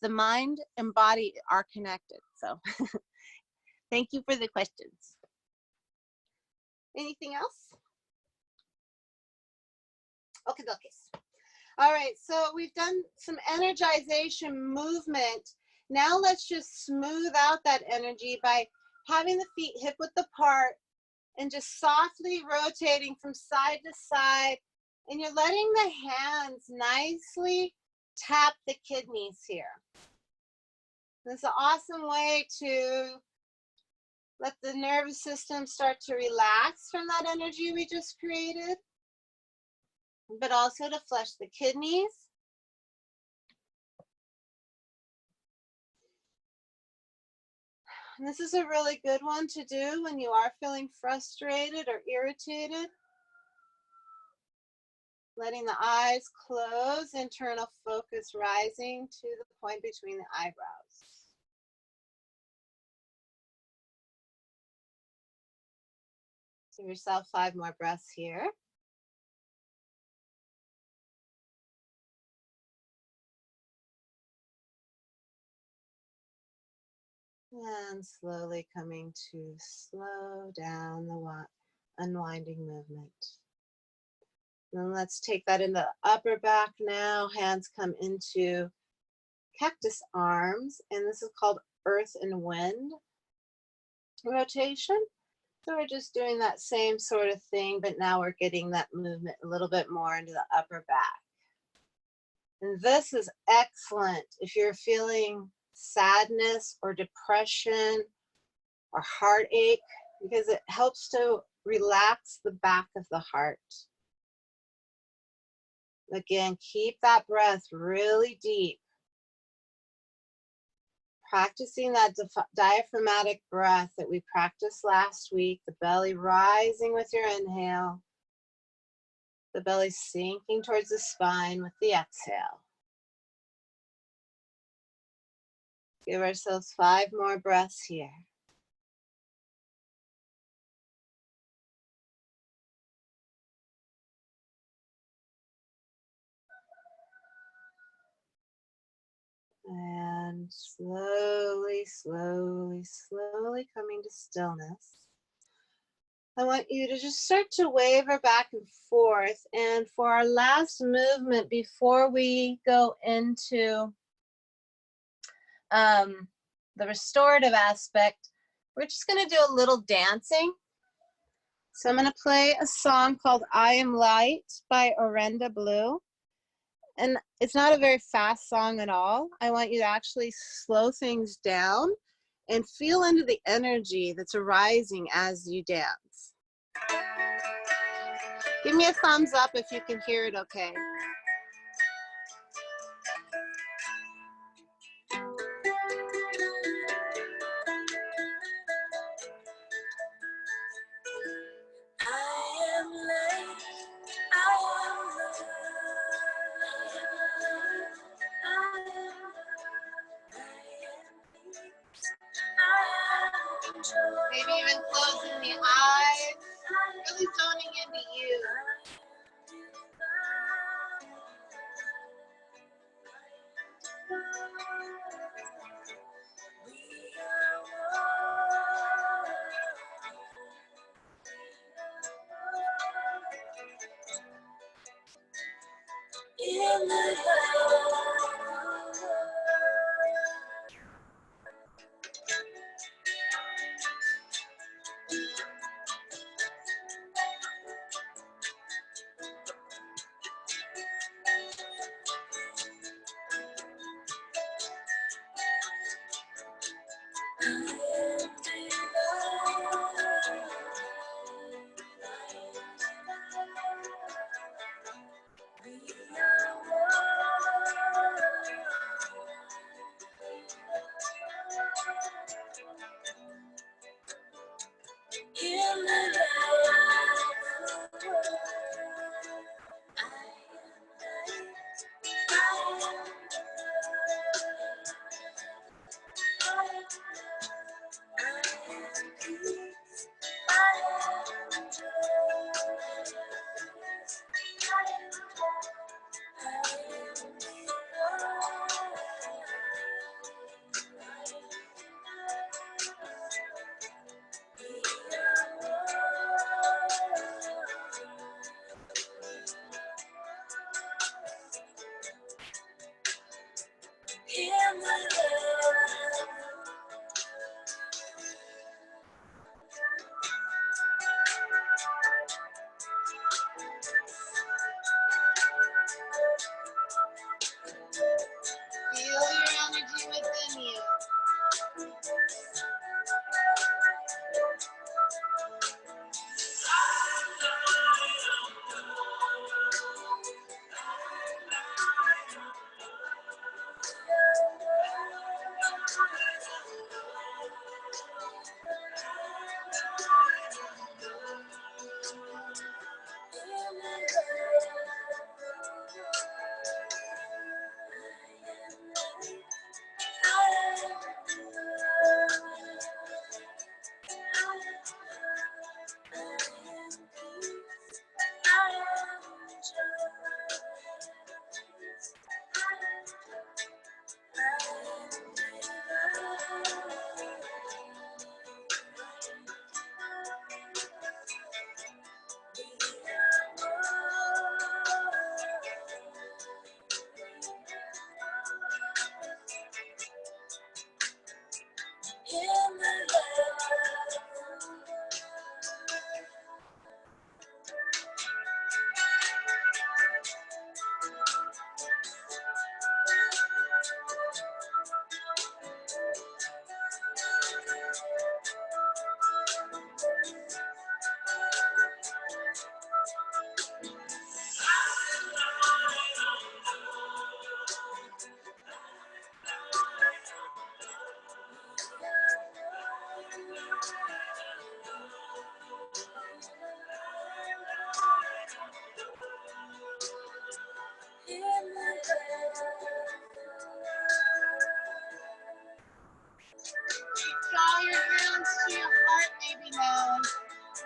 Speaker 2: The mind and body are connected. So thank you for the questions. Anything else? Okay, okay. All right, so we've done some energization movement. Now let's just smooth out that energy by having the feet hip width apart and just softly rotating from side to side. And you're letting the hands nicely tap the kidneys here. This is an awesome way to let the nervous system start to relax from that energy we just created, but also to flush the kidneys. And this is a really good one to do when you are feeling frustrated or irritated. Letting the eyes close, internal focus rising to the point between the eyebrows. Give yourself 5 more breaths here. And slowly coming to slow down the unwinding movement. And let's take that in the upper back now. Hands come into cactus arms, and this is called earth and wind rotation. So we're just doing that same sort of thing, but now we're getting that movement a little bit more into the upper back. And this is excellent if you're feeling sadness or depression or heartache, because it helps to relax the back of the heart. Again, keep that breath really deep. Practicing that diaphragmatic breath that we practiced last week, the belly rising with your inhale, the belly sinking towards the spine with the exhale. Give ourselves 5 more breaths here. And slowly, slowly, slowly coming to stillness. I want you to just start to waver back and forth. And for our last movement before we go into the restorative aspect, we're just going to do a little dancing. So I'm going to play a song called I Am Light by Orenda Blue. And it's not a very fast song at all. I want you to actually slow things down and feel into the energy that's arising as you dance. Give me a thumbs up if you can hear it okay. Maybe even closing the eyes, really zoning into you.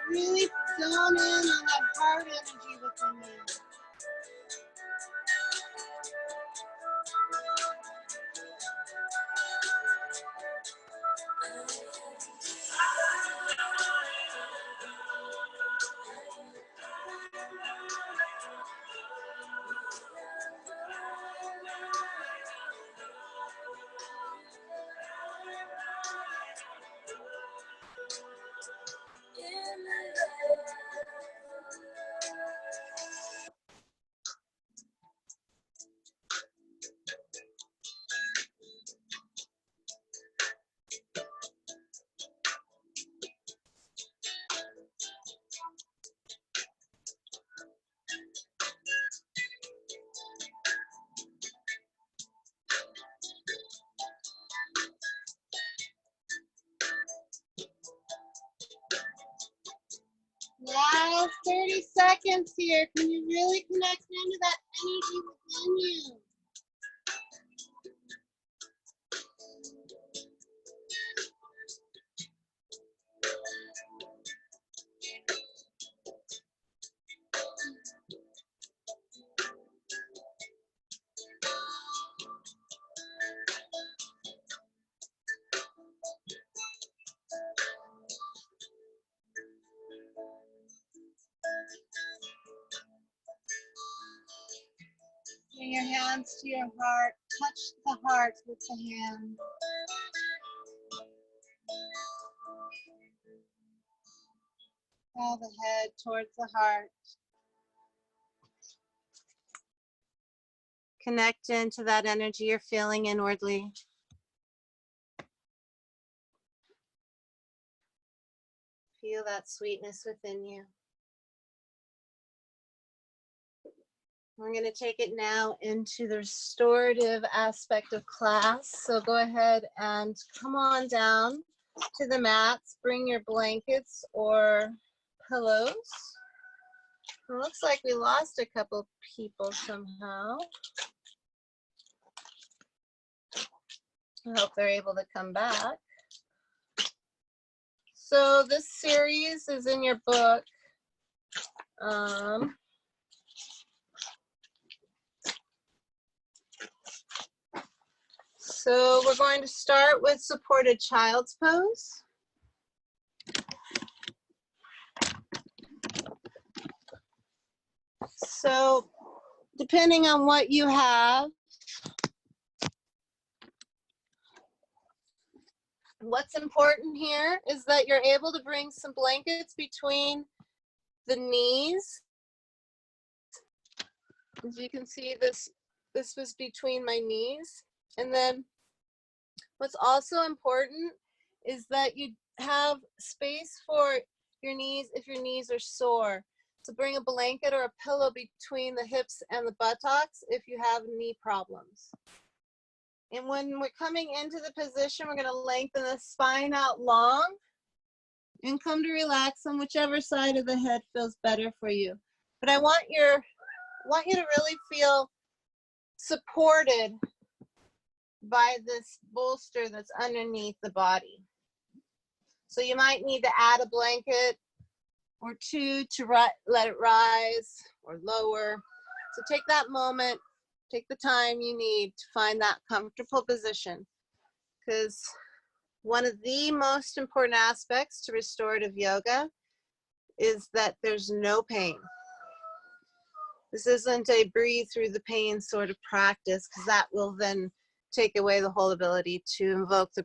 Speaker 2: really zone in on that heart energy within you. Last 30 seconds here. Can you really connect into that energy within you? Bring your hands to your heart. Touch the heart with the hand. Bow the head towards the heart. Connect into that energy you're feeling inwardly. Feel that sweetness within you. We're going to take it now into the restorative aspect of class. So go ahead and come on down to the mats. Bring your blankets or pillows. It looks like we lost a couple people somehow. I hope they're able to come back. So this series is in your book. So we're going to start with supported child's pose. So depending on what you have, what's important here is that you're able to bring some blankets between the knees. As you can see, this was between my knees. And then what's also important is that you have space for your knees if your knees are sore. So bring a blanket or a pillow between the hips and the buttocks if you have knee problems. And when we're coming into the position, we're going to lengthen the spine out long and come to relax on whichever side of the head feels better for you. But I want you to really feel supported by this bolster that's underneath the body. So you might need to add a blanket or two to let it rise or lower. So take that moment, take the time you need to find that comfortable position, because one of the most important aspects to restorative yoga is that there's no pain. This isn't a breathe through the pain sort of practice, because that will then take away the whole ability to invoke the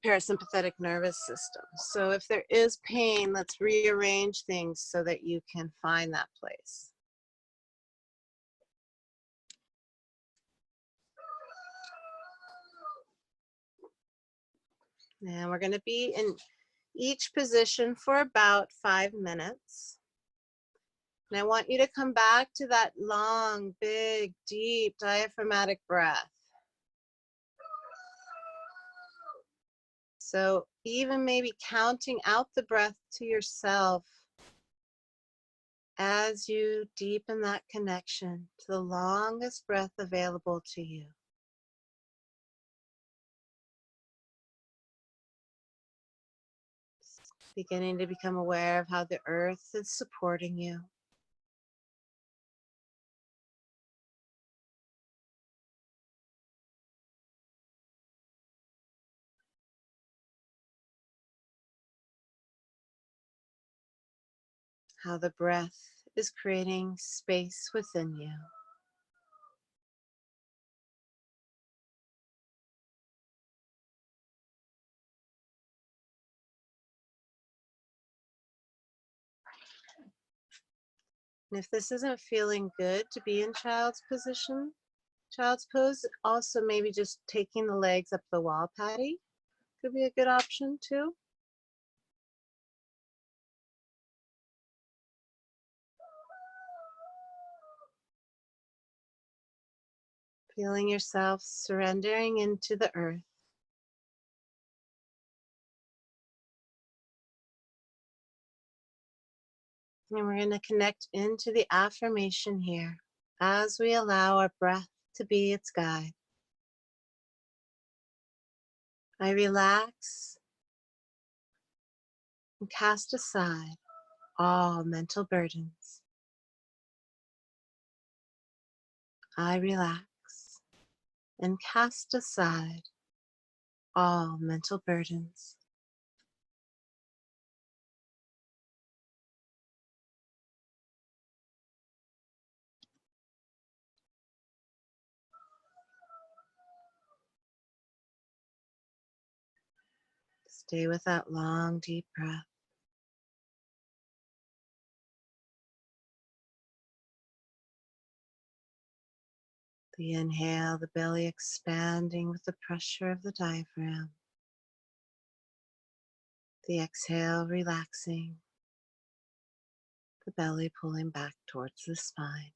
Speaker 2: parasympathetic nervous system. So if there is pain, let's rearrange things so that you can find that place. And we're going to be in each position for about 5 minutes. And I want you to come back to that long, big, deep diaphragmatic breath. So even maybe counting out the breath to yourself as you deepen that connection to the longest breath available to you. Beginning to become aware of how the earth is supporting you. How the breath is creating space within you. And if this isn't feeling good to be in child's position, child's pose, also maybe just taking the legs up the wall, Patty, could be a good option too. Feeling yourself surrendering into the earth. And we're going to connect into the affirmation here as we allow our breath to be its guide. I relax and cast aside all mental burdens. I relax and cast aside all mental burdens. Stay with that long, deep breath. The inhale, the belly expanding with the pressure of the diaphragm. The exhale, relaxing, the belly pulling back towards the spine.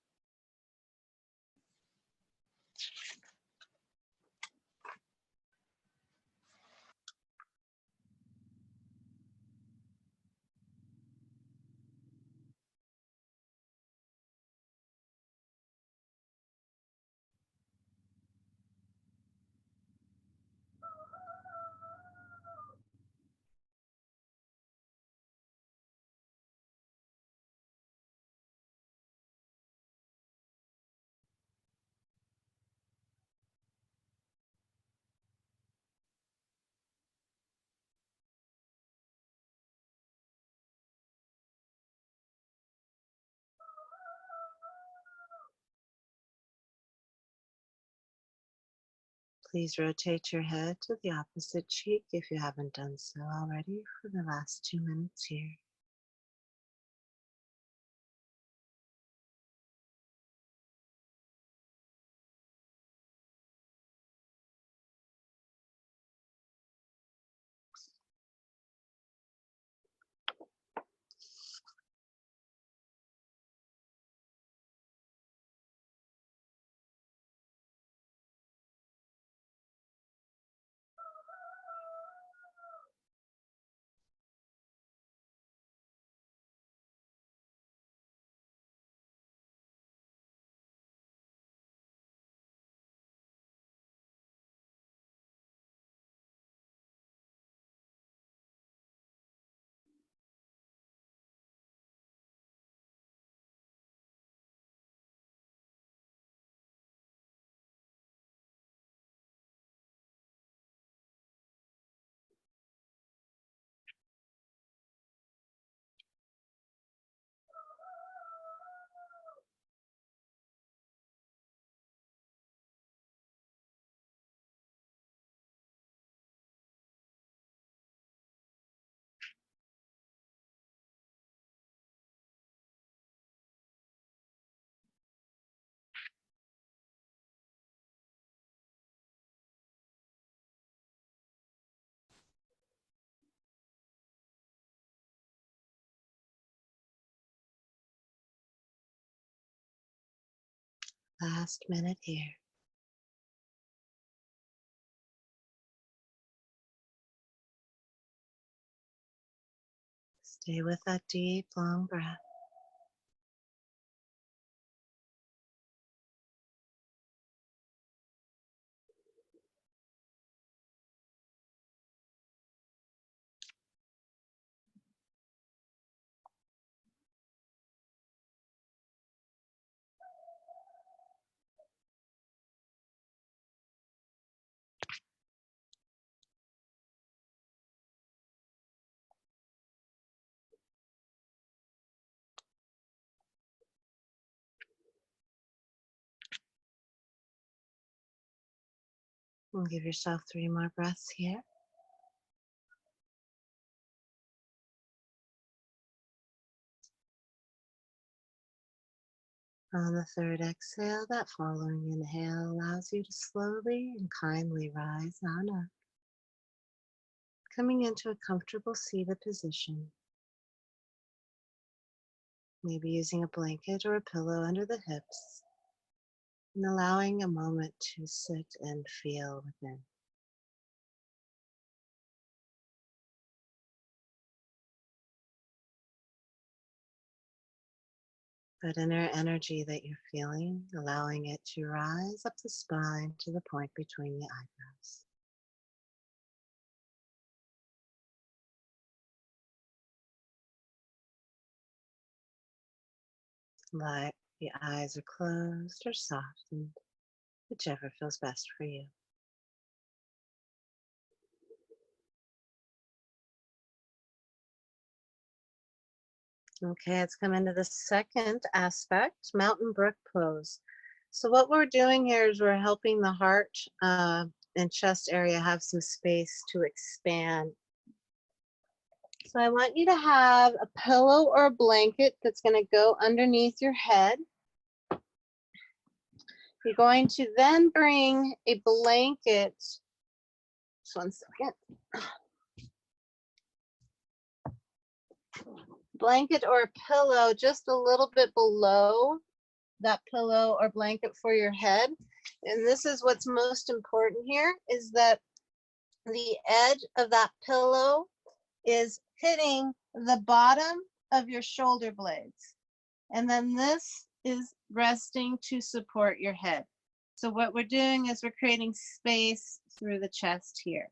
Speaker 2: Please rotate your head to the opposite cheek if you haven't done so already for the last 2 minutes here. Last minute here. Stay with that deep, long breath. And give yourself 3 more breaths here. On the 3rd exhale, that following inhale allows you to slowly and kindly rise on up, coming into a comfortable seated position. Maybe using a blanket or a pillow under the hips, and allowing a moment to sit and feel within. That inner energy that you're feeling, allowing it to rise up the spine to the point between the eyebrows. Like the eyes are closed or softened, whichever feels best for you. Okay, let's come into the second aspect, mountain brook pose. So what we're doing here is we're helping the heart and chest area have some space to expand. So I want you to have a pillow or a blanket that's going to go underneath your head. You're going to then bring a blanket, just one second. Blanket or a pillow just a little bit below that pillow or blanket for your head. And this is what's most important here, is that the edge of that pillow is hitting the bottom of your shoulder blades. And then this is resting to support your head. So what we're doing is we're creating space through the chest here.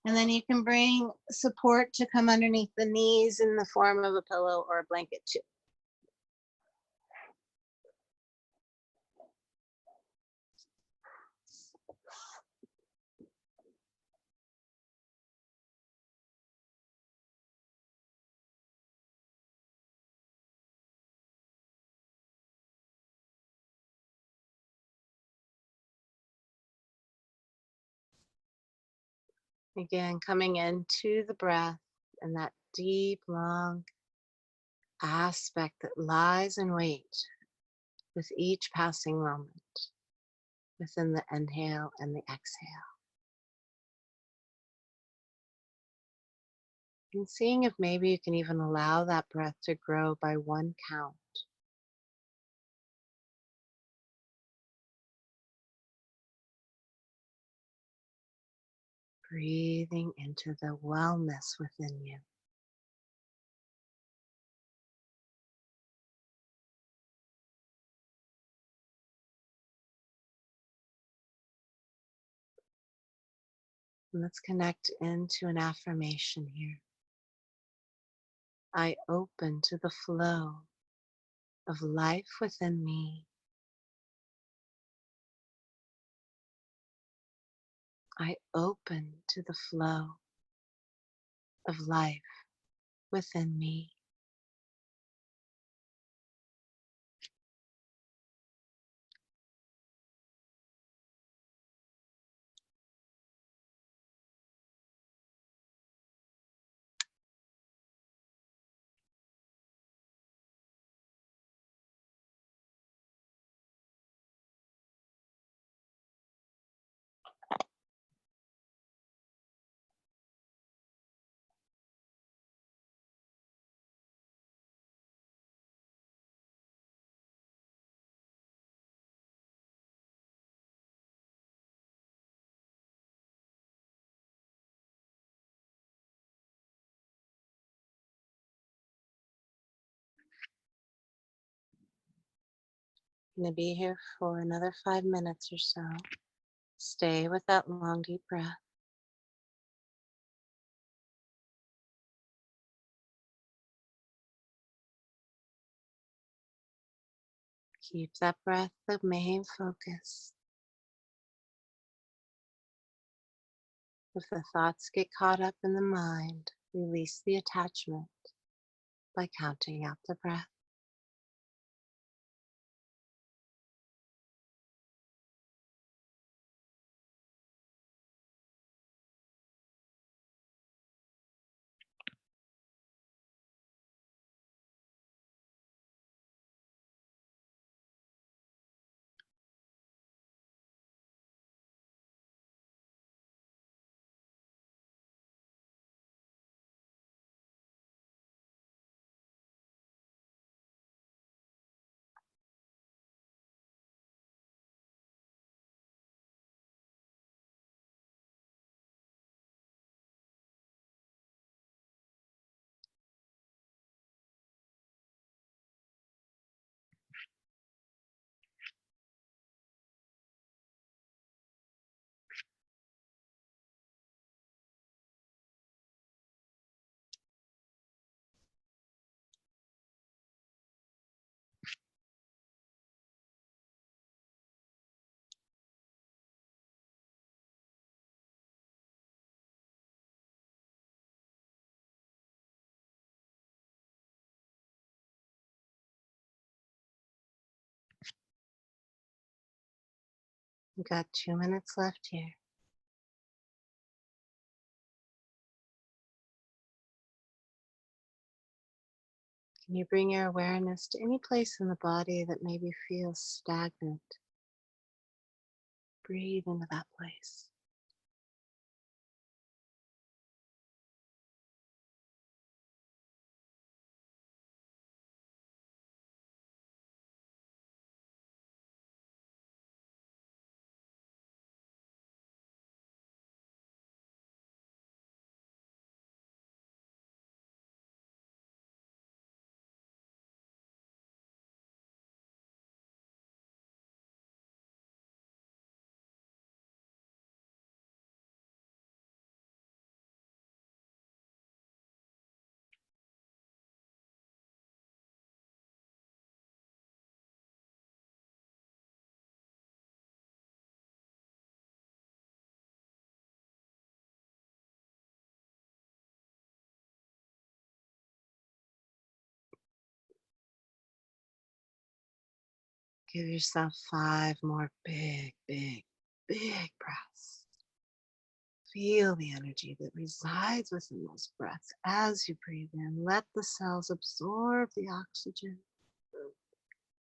Speaker 2: And then you can bring support to come underneath the knees in the form of a pillow or a blanket too. Again, coming into the breath and that deep, long aspect that lies in wait with each passing moment within the inhale and the exhale. And seeing if maybe you can even allow that breath to grow by 1 count. Breathing into the wellness within you. And let's connect into an affirmation here. I open to the flow of life within me. I open to the flow of life within me. I'm going to be here for another 5 minutes or so. Stay with that long, deep breath. Keep that breath the main focus. If the thoughts get caught up in the mind, release the attachment by counting out the breath. We've got 2 minutes left here. Can you bring your awareness to any place in the body that maybe feels stagnant? Breathe into that place. Give yourself 5 more big, big, big breaths. Feel the energy that resides within those breaths as you breathe in. Let the cells absorb the oxygen.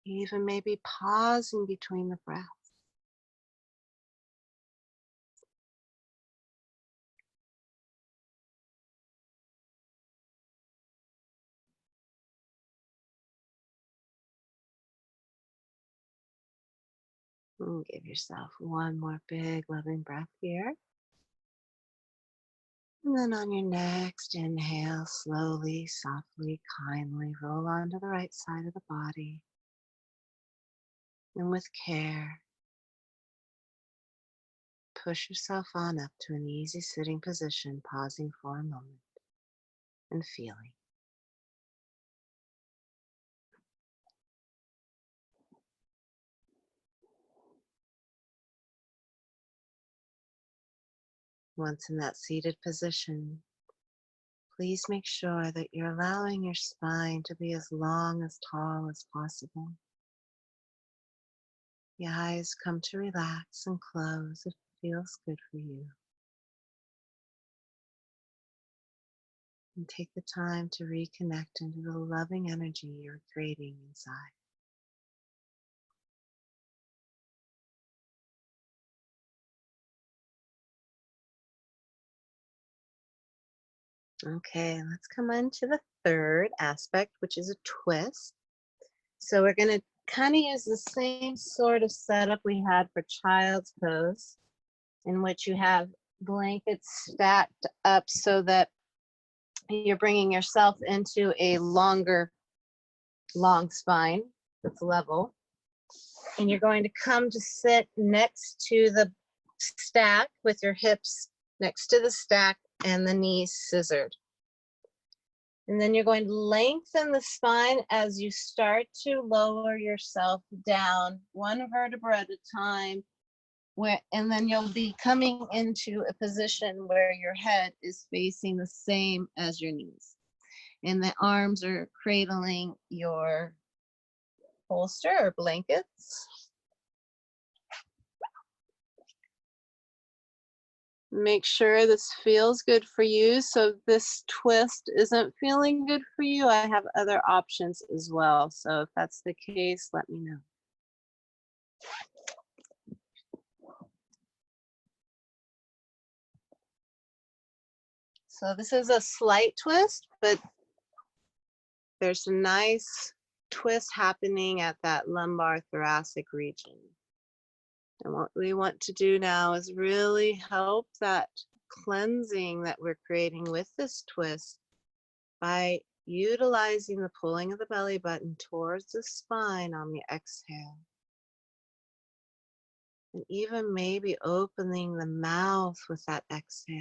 Speaker 2: Even maybe pausing between the breaths. And give yourself 1 more big loving breath here. And then on your next inhale, slowly, softly, kindly roll onto the right side of the body. And with care, push yourself on up to an easy sitting position, pausing for a moment and feeling. Once in that seated position, please make sure that you're allowing your spine to be as long, as tall as possible. The eyes come to relax and close if it feels good for you. And take the time to reconnect into the loving energy you're creating inside. Okay, let's come on to the third aspect, which is a twist. So we're going to kind of use the same sort of setup we had for child's pose, in which you have blankets stacked up so that you're bringing yourself into a long spine that's level. And you're going to come to sit next to the stack with your hips next to the stack and the knees scissored. And then you're going to lengthen the spine as you start to lower yourself down 1 vertebra at a time. And then you'll be coming into a position where your head is facing the same as your knees. And the arms are cradling your bolster or blankets. Make sure this feels good for you. So if this twist isn't feeling good for you, I have other options as well. So if that's the case, let me know. So this is a slight twist, but there's a nice twist happening at that lumbar thoracic region. And what we want to do now is really help that cleansing that we're creating with this twist by utilizing the pulling of the belly button towards the spine on the exhale. And even maybe opening the mouth with that exhale.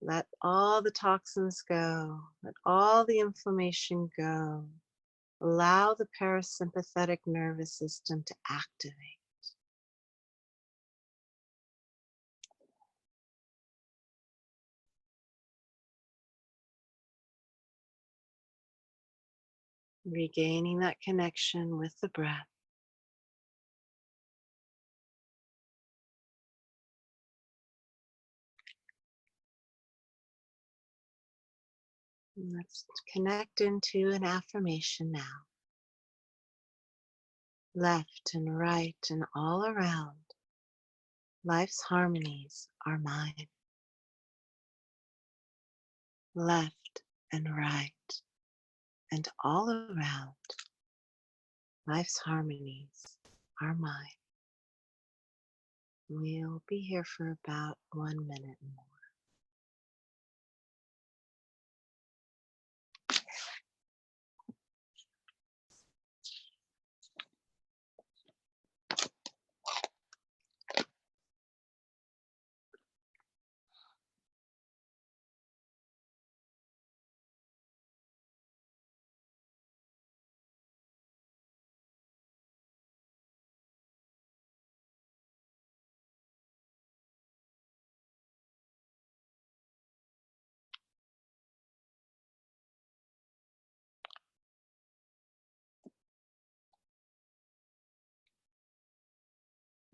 Speaker 2: Let all the toxins go. Let all the inflammation go. Allow the parasympathetic nervous system to activate. Regaining that connection with the breath. And let's connect into an affirmation now. Left and right and all around, life's harmonies are mine. Left and right and all around, life's harmonies are mine. We'll be here for about 1 minute more.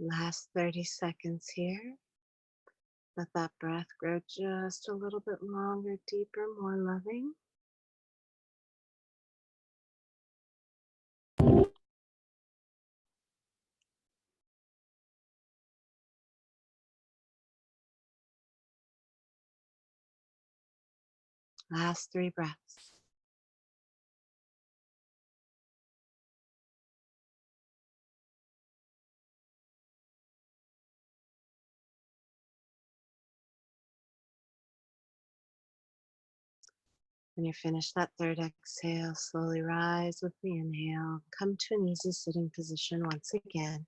Speaker 2: Last 30 seconds here. Let that breath grow just a little bit longer, deeper, more loving. Last 3 breaths. When you're finished that third exhale, slowly rise with the inhale. Come to an easy sitting position once again.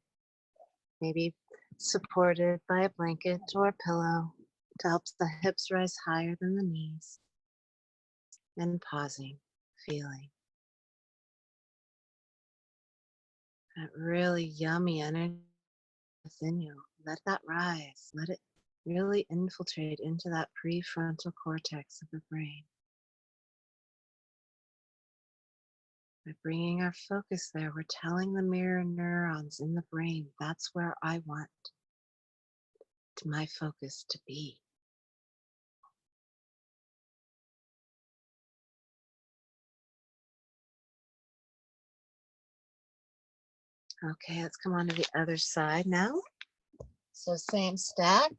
Speaker 2: Maybe supported by a blanket or a pillow to help the hips rise higher than the knees. And pausing, feeling that really yummy energy within you. Let that rise. Let it really infiltrate into that prefrontal cortex of the brain. By bringing our focus there, we're telling the mirror neurons in the brain, that's where I want my focus to be. Okay, let's come on to the other side now. So same stack.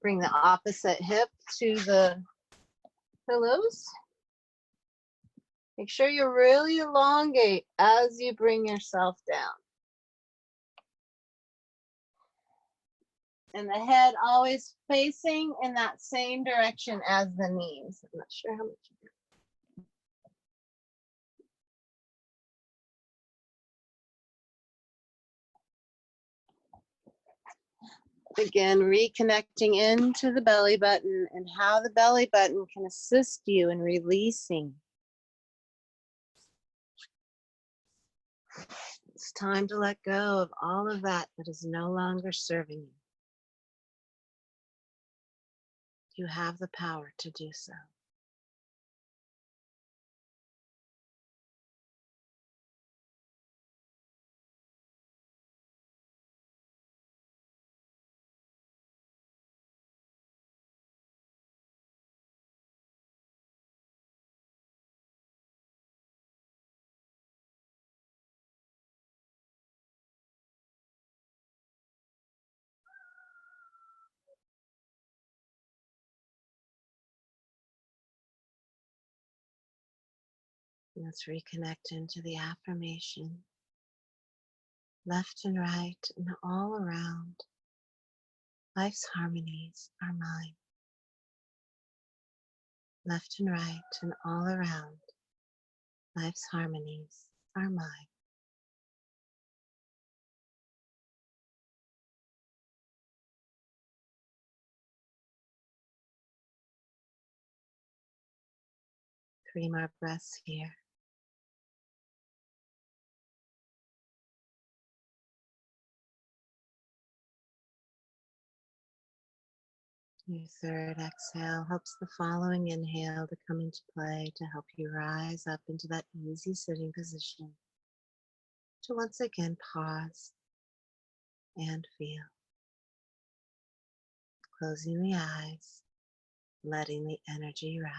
Speaker 2: Bring the opposite hip to the pillows. Make sure you really elongate as you bring yourself down. And the head always facing in that same direction as the knees. I'm not sure how much. Again, reconnecting into the belly button and how the belly button can assist you in releasing. It's time to let go of all of that that is no longer serving you. You have the power to do so. Let's reconnect into the affirmation. Left and right and all around, life's harmonies are mine. Left and right and all around, life's harmonies are mine. Three more breaths here. Your third exhale helps the following inhale to come into play to help you rise up into that easy sitting position. To once again pause and feel. Closing the eyes, letting the energy rise.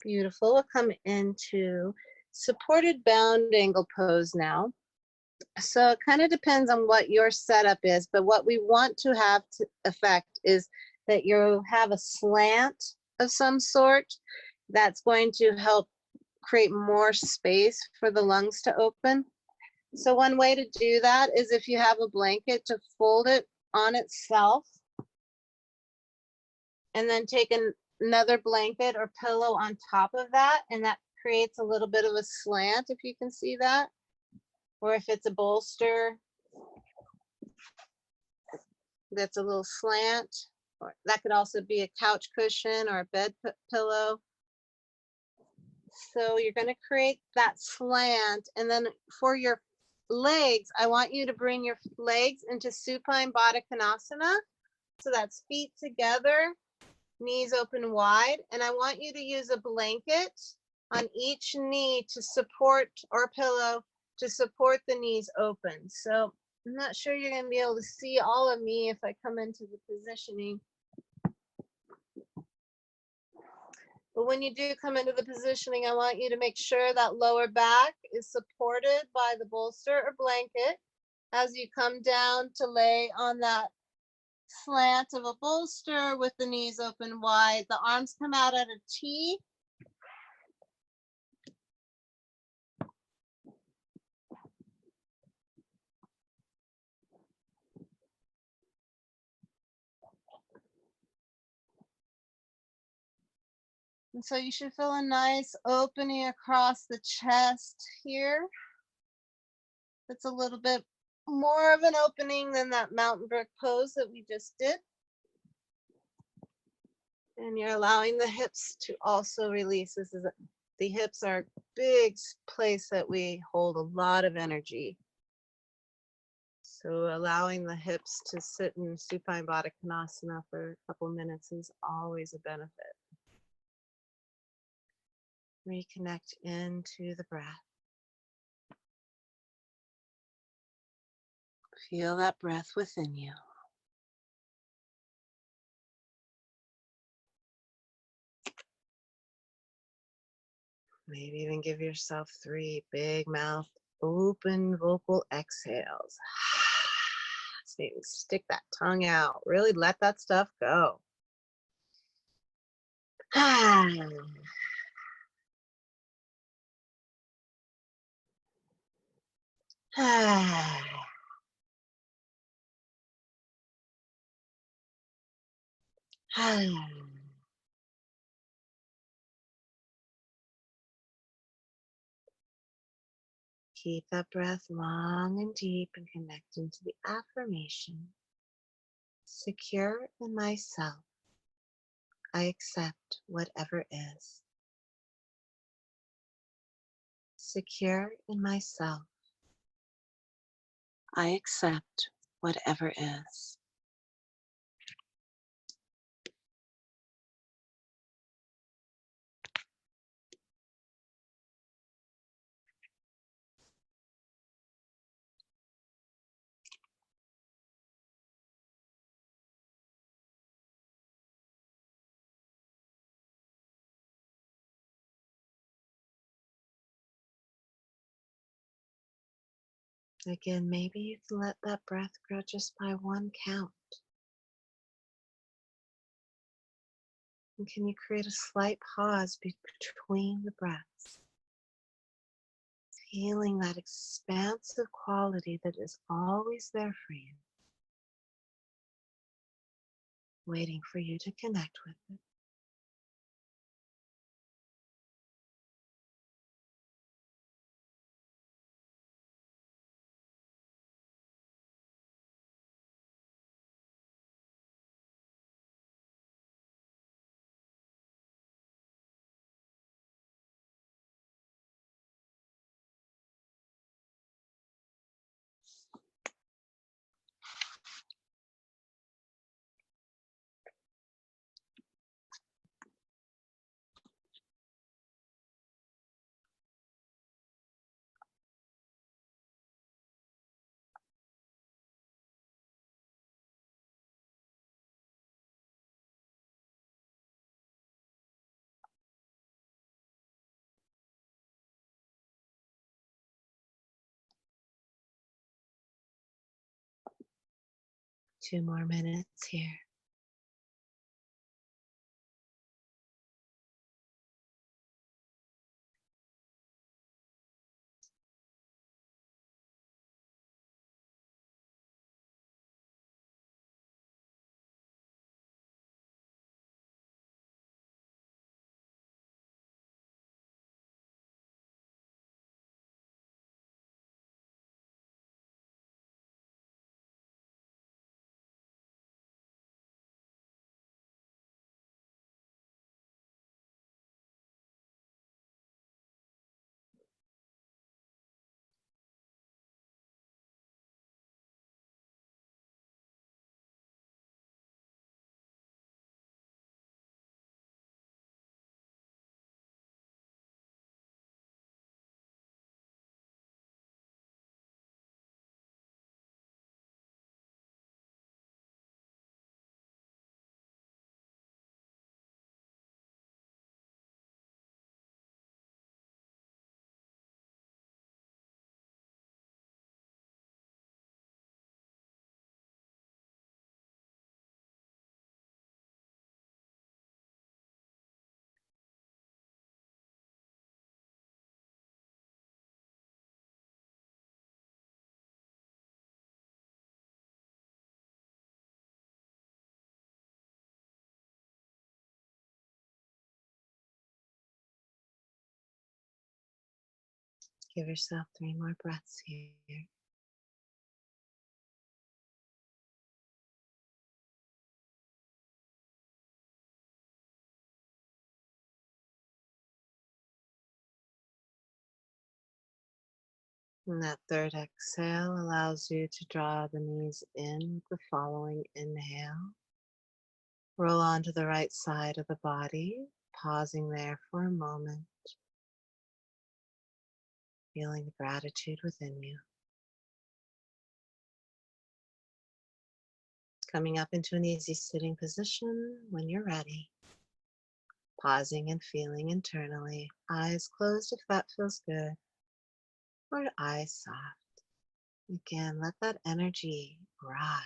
Speaker 2: Beautiful. We'll come into supported bound angle pose now. So it kind of depends on what your setup is, but what we want to have to affect is that you have a slant of some sort that's going to help create more space for the lungs to open. So one way to do that is if you have a blanket to fold it on itself and then take another blanket or pillow on top of that, and that creates a little bit of a slant, if you can see that. Or if it's a bolster, that's a little slant. Or that could also be a couch cushion or a bed pillow. So you're going to create that slant, and then for your legs, I want you to bring your legs into supine Baddha Konasana. So that's feet together, knees open wide, and I want you to use a blanket on each knee to support, or pillow to support the knees open. So I'm not sure you're going to be able to see all of me if I come into the positioning. But when you do come into the positioning, I want you to make sure that lower back is supported by the bolster or blanket as you come down to lay on that slant of a bolster with the knees open wide. The arms come out at a T. And so you should feel a nice opening across the chest here. It's a little bit more of an opening than that mountain brick pose that we just did. And you're allowing the hips to also release. The hips are a big place that we hold a lot of energy. So allowing the hips to sit in supine Baddha Konasana for a couple minutes is always a benefit. Reconnect into the breath. Feel that breath within you. Maybe even give yourself 3 big mouth open vocal exhales. So you stick that tongue out. Really let that stuff go. Keep that breath long and deep and connect into the affirmation. Secure in myself, I accept whatever is. Secure in myself, I accept whatever is. Again, maybe you can let that breath grow just by 1 count. And can you create a slight pause between the breaths? Feeling that expansive quality that is always there for you, waiting for you to connect with it. 2 more minutes here. Give yourself 3 more breaths here. And that third exhale allows you to draw the knees in with the following inhale. Roll onto the right side of the body, pausing there for a moment, feeling the gratitude within you. Coming up into an easy sitting position when you're ready. Pausing and feeling internally, eyes closed if that feels good, or eyes soft. Again, let that energy rise.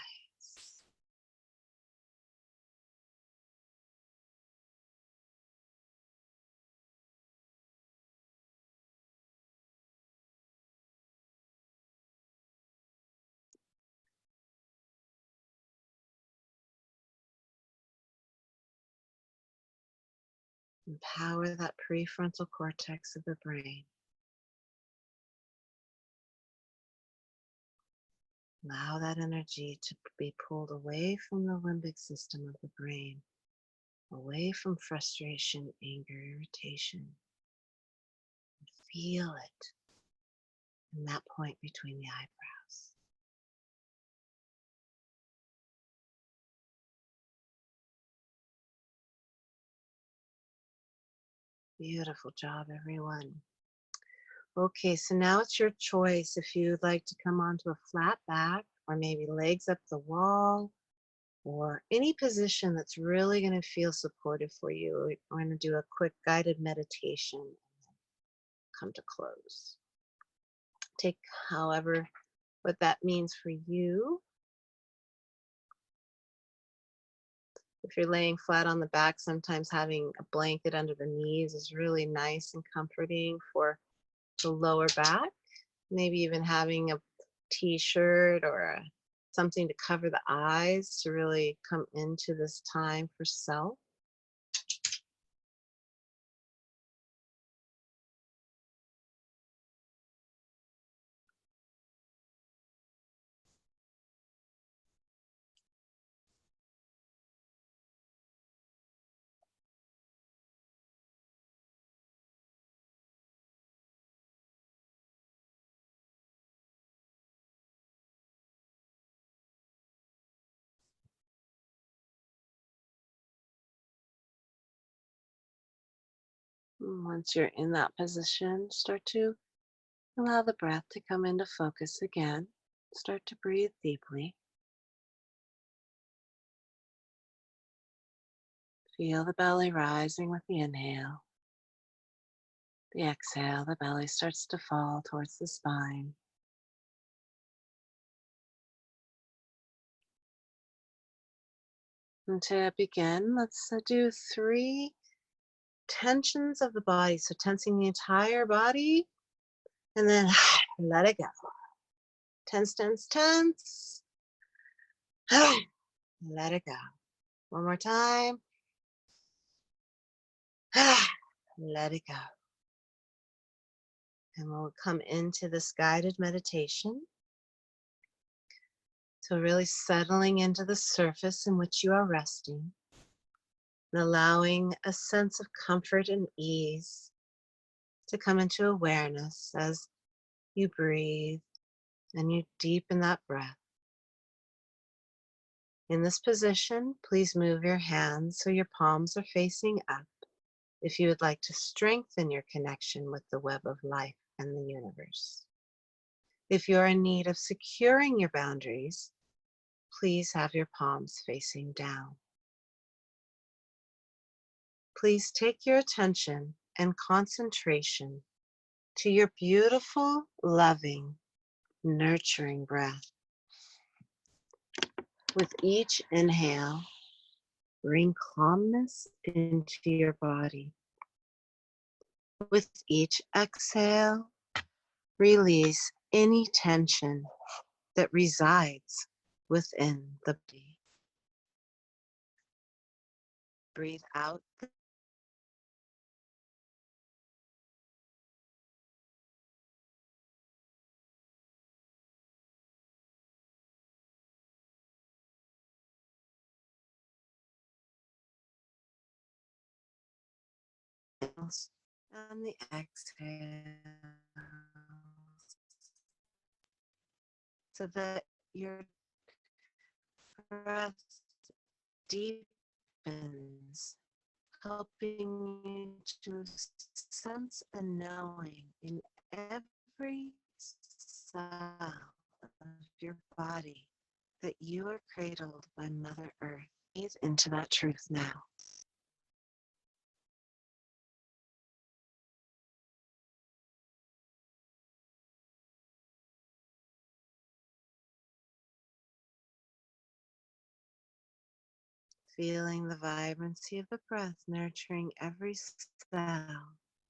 Speaker 2: Empower that prefrontal cortex of the brain. Allow that energy to be pulled away from the limbic system of the brain, away from frustration, anger, irritation. And feel it in that point between the eyebrows. Beautiful job, everyone. Okay, so now it's your choice if you'd like to come onto a flat back or maybe legs up the wall or any position that's really going to feel supportive for you. We're going to do a quick guided meditation and then come to close. Take however what that means for you. If you're laying flat on the back, sometimes having a blanket under the knees is really nice and comforting for the lower back. Maybe even having a t-shirt or something to cover the eyes to really come into this time for self. And once you're in that position, start to allow the breath to come into focus again. Start to breathe deeply. Feel the belly rising with the inhale. The exhale, the belly starts to fall towards the spine. And to begin, let's do 3 tensions of the body. So tensing the entire body and then let it go. Tense, tense, tense. Let it go. One more time. Let it go. And we'll come into this guided meditation. So really settling into the surface in which you are resting and allowing a sense of comfort and ease to come into awareness as you breathe and you deepen that breath. In this position, please move your hands so your palms are facing up if you would like to strengthen your connection with the web of life and the universe. If you're in need of securing your boundaries, please have your palms facing down. Please take your attention and concentration to your beautiful, loving, nurturing breath. With each inhale, bring calmness into your body. With each exhale, release any tension that resides within the body. Breathe out the inhales and the exhales so that your breath deepens, helping you to sense a knowing in every cell of your body that you are cradled by Mother Earth. Breathe into that truth now. Feeling the vibrancy of the breath nurturing every cell.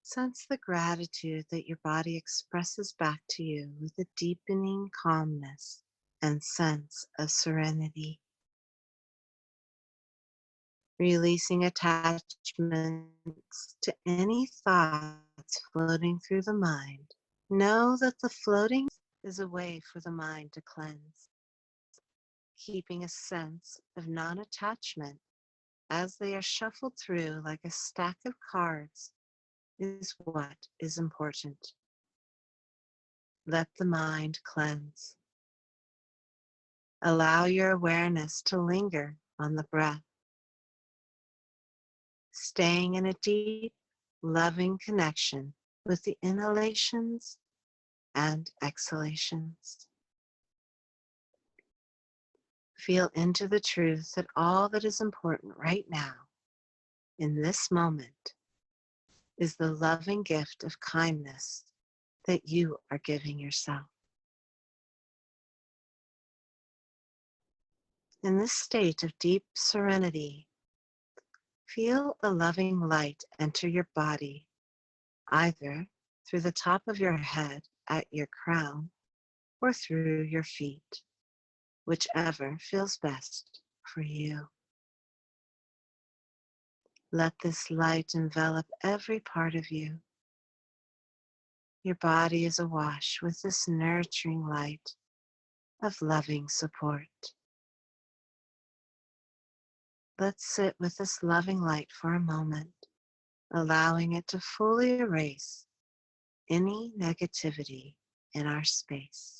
Speaker 2: Sense the gratitude that your body expresses back to you with a deepening calmness and sense of serenity. Releasing attachments to any thoughts floating through the mind. Know that the floating is a way for the mind to cleanse. Keeping a sense of non-attachment as they are shuffled through like a stack of cards is what is important. Let the mind cleanse. Allow your awareness to linger on the breath, staying in a deep, loving connection with the inhalations and exhalations. Feel into the truth that all that is important right now, in this moment, is the loving gift of kindness that you are giving yourself. In this state of deep serenity, feel a loving light enter your body, either through the top of your head at your crown or through your feet, whichever feels best for you. Let this light envelop every part of you. Your body is awash with this nurturing light of loving support. Let's sit with this loving light for a moment, allowing it to fully erase any negativity in our space.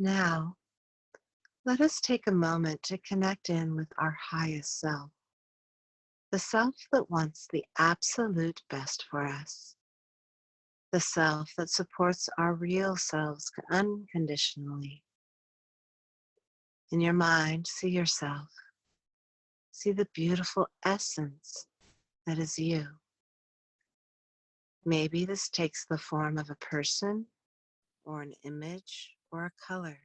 Speaker 2: Now, let us take a moment to connect in with our highest self. the self that wants the absolute best for us, the self that supports our real selves unconditionally. In your mind, see yourself. See the beautiful essence that is you. Maybe this takes the form of a person or an image or a color.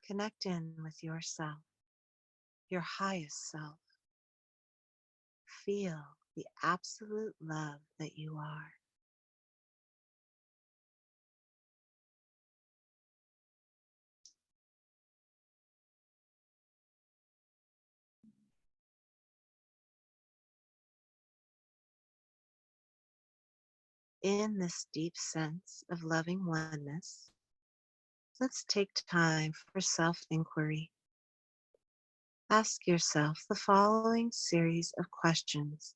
Speaker 2: Connect in with yourself, your highest self. Feel the absolute love that you are. In this deep sense of loving oneness, let's take time for self-inquiry. Ask yourself the following series of questions,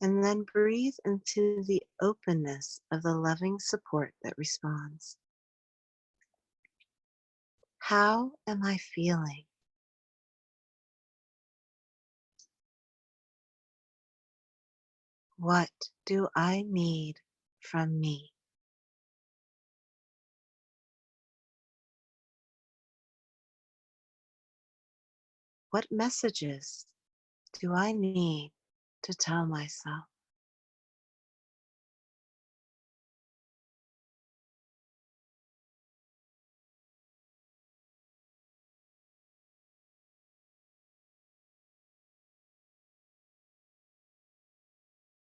Speaker 2: and then breathe into the openness of the loving support that responds. How am I feeling? What do I need from me? What messages do I need to tell myself?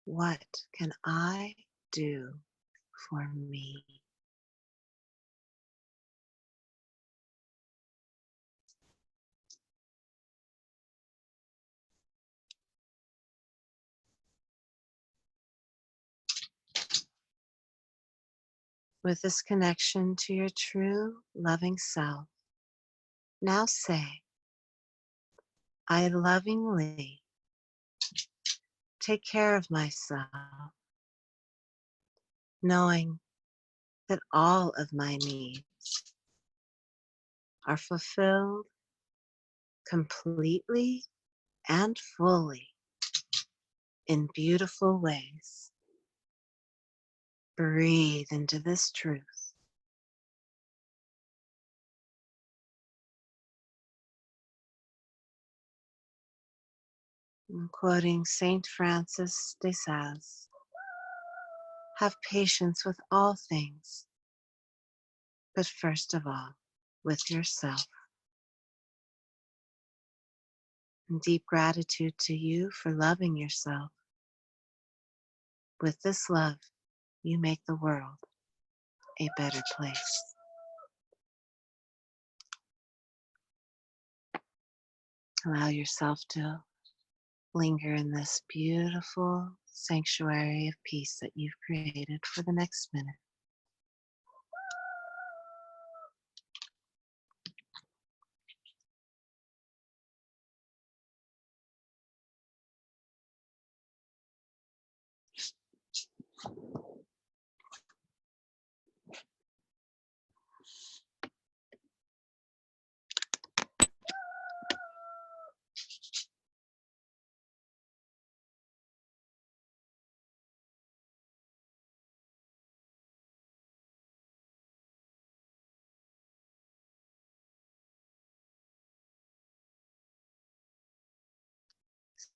Speaker 2: What can I do for me? With this connection to your true loving self, now say, I lovingly take care of myself, knowing that all of my needs are fulfilled completely and fully in beautiful ways. Breathe into this truth. I'm quoting Saint Francis de Sales, have patience with all things, but first of all, with yourself. And deep gratitude to you for loving yourself. With this love, you make the world a better place. Allow yourself to linger in this beautiful sanctuary of peace that you've created for the next minute.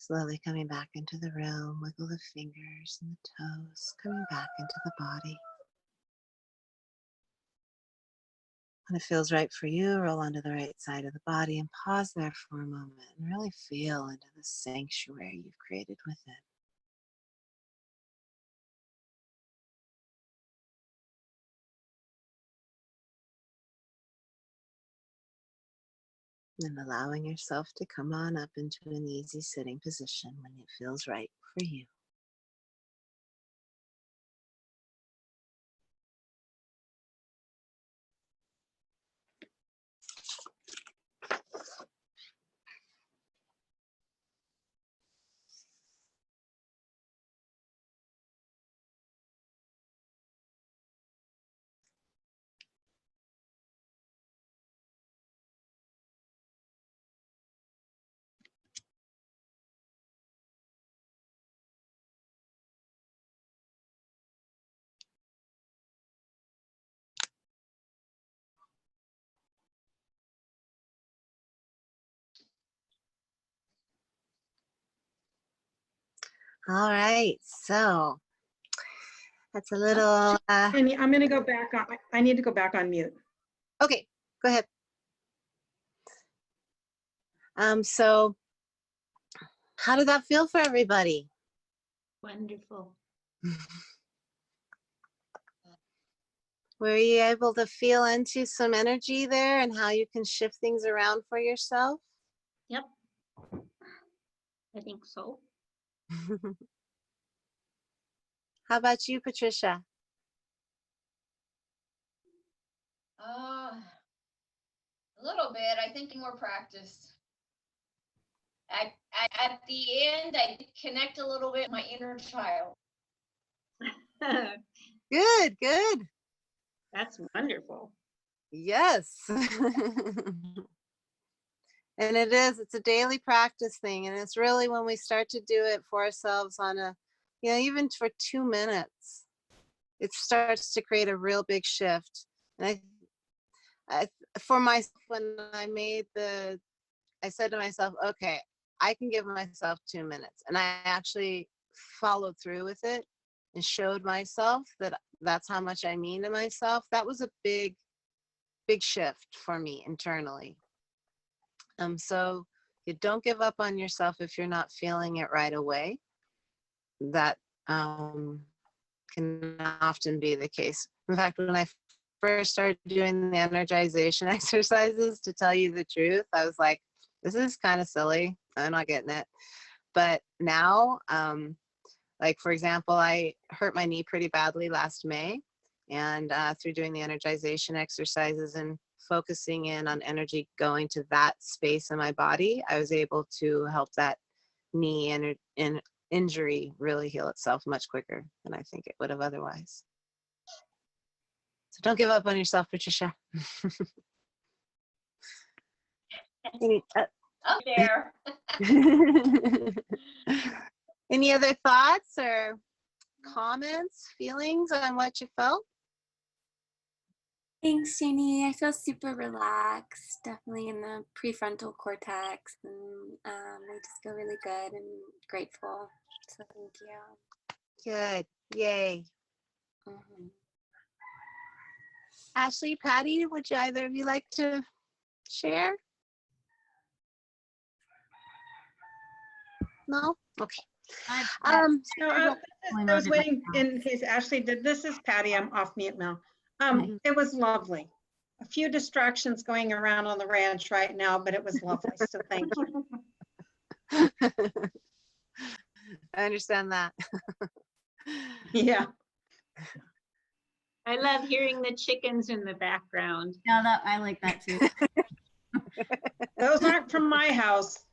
Speaker 2: Slowly coming back into the room, wiggle the fingers and the toes, coming back into the body. When it feels right for you, roll onto the right side of the body and pause there for a moment and really feel into the sanctuary you've created within. And allowing yourself to come on up into an easy sitting position when it feels right for you. All right, so that's a little,
Speaker 4: And I'm gonna go back on, I need to go back on mute.
Speaker 2: okay, go ahead. So how did that feel for everybody?
Speaker 3: Wonderful.
Speaker 2: Were you able to feel into some energy there and how you can shift things around for yourself?
Speaker 3: Yep. I think so.
Speaker 2: How about you, Patricia?
Speaker 1: A little bit. I think more practice. At the end, I did connect a little bit with my inner child.
Speaker 2: Good, good.
Speaker 3: That's wonderful.
Speaker 2: Yes. And it's a daily practice thing. And it's really when we start to do it for ourselves on a, even for 2 minutes, it starts to create a real big shift. And for myself, when I said to myself, okay, I can give myself 2 minutes. And I actually followed through with it and showed myself that that's how much I mean to myself. That was a big, big shift for me internally. So you don't give up on yourself if you're not feeling it right away. That can often be the case. In fact, when I first started doing the energization exercises, to tell you the truth, I was like, this is kind of silly. I'm not getting it. But now, like for example, I hurt my knee pretty badly last May, and through doing the energization exercises and focusing in on energy going to that space in my body, I was able to help that knee injury really heal itself much quicker than I think it would have otherwise. So don't give up on yourself, Patricia.
Speaker 1: Up there.
Speaker 2: Any other thoughts or comments, feelings on what you felt?
Speaker 6: Thanks, Jenny. I feel super relaxed, definitely in the prefrontal cortex, and I just feel really good and grateful. So thank you.
Speaker 2: Good. Yay.
Speaker 6: Mm-hmm.
Speaker 2: Ashley, Patty, would you either of you like to share? No? Okay.
Speaker 4: No, I was waiting in case Ashley did. This is Patty. I'm off mute now. It was lovely. A few distractions going around on the ranch right now, but it was lovely. So thank you.
Speaker 2: I understand that.
Speaker 4: Yeah.
Speaker 3: I love hearing the chickens in the background.
Speaker 7: Yeah, I like that too.
Speaker 4: Those aren't from my house.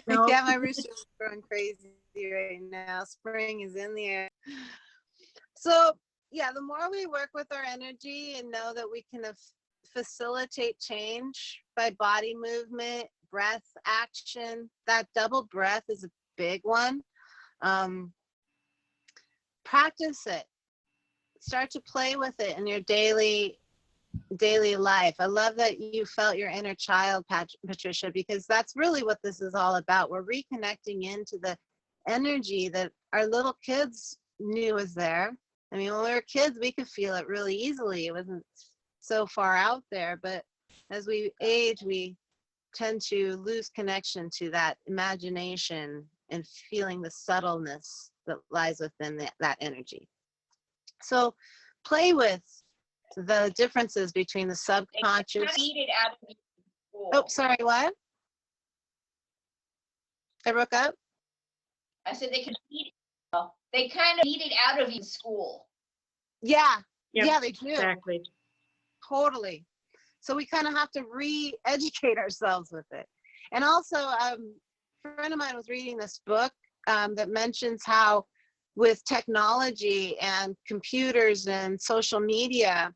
Speaker 3: No.
Speaker 2: Yeah, my rooster's growing crazy right now. Spring is in the air. So yeah, the more we work with our energy and know that we can facilitate change by body movement, breath, action, that double breath is a big one. Practice it. Start to play with it in your daily life. I love that you felt your inner child, Patricia, because that's really what this is all about. We're reconnecting into the energy that our little kids knew was there. I mean, when we were kids, we could feel it really easily. It wasn't so far out there, but as we age, we tend to lose connection to that imagination and feeling the subtleness that lies within that energy. So play with the differences between the subconscious.
Speaker 1: Beat it out of school.
Speaker 2: Oh, sorry, what? I broke up?
Speaker 1: I said they could beat it. They kind of beat it out of you in school.
Speaker 2: Yeah,
Speaker 3: Yep,
Speaker 2: yeah, they do.
Speaker 3: Exactly.
Speaker 2: Totally. So we kind of have to re-educate ourselves with it. And also, a friend of mine was reading this book that mentions how with technology and computers and social media,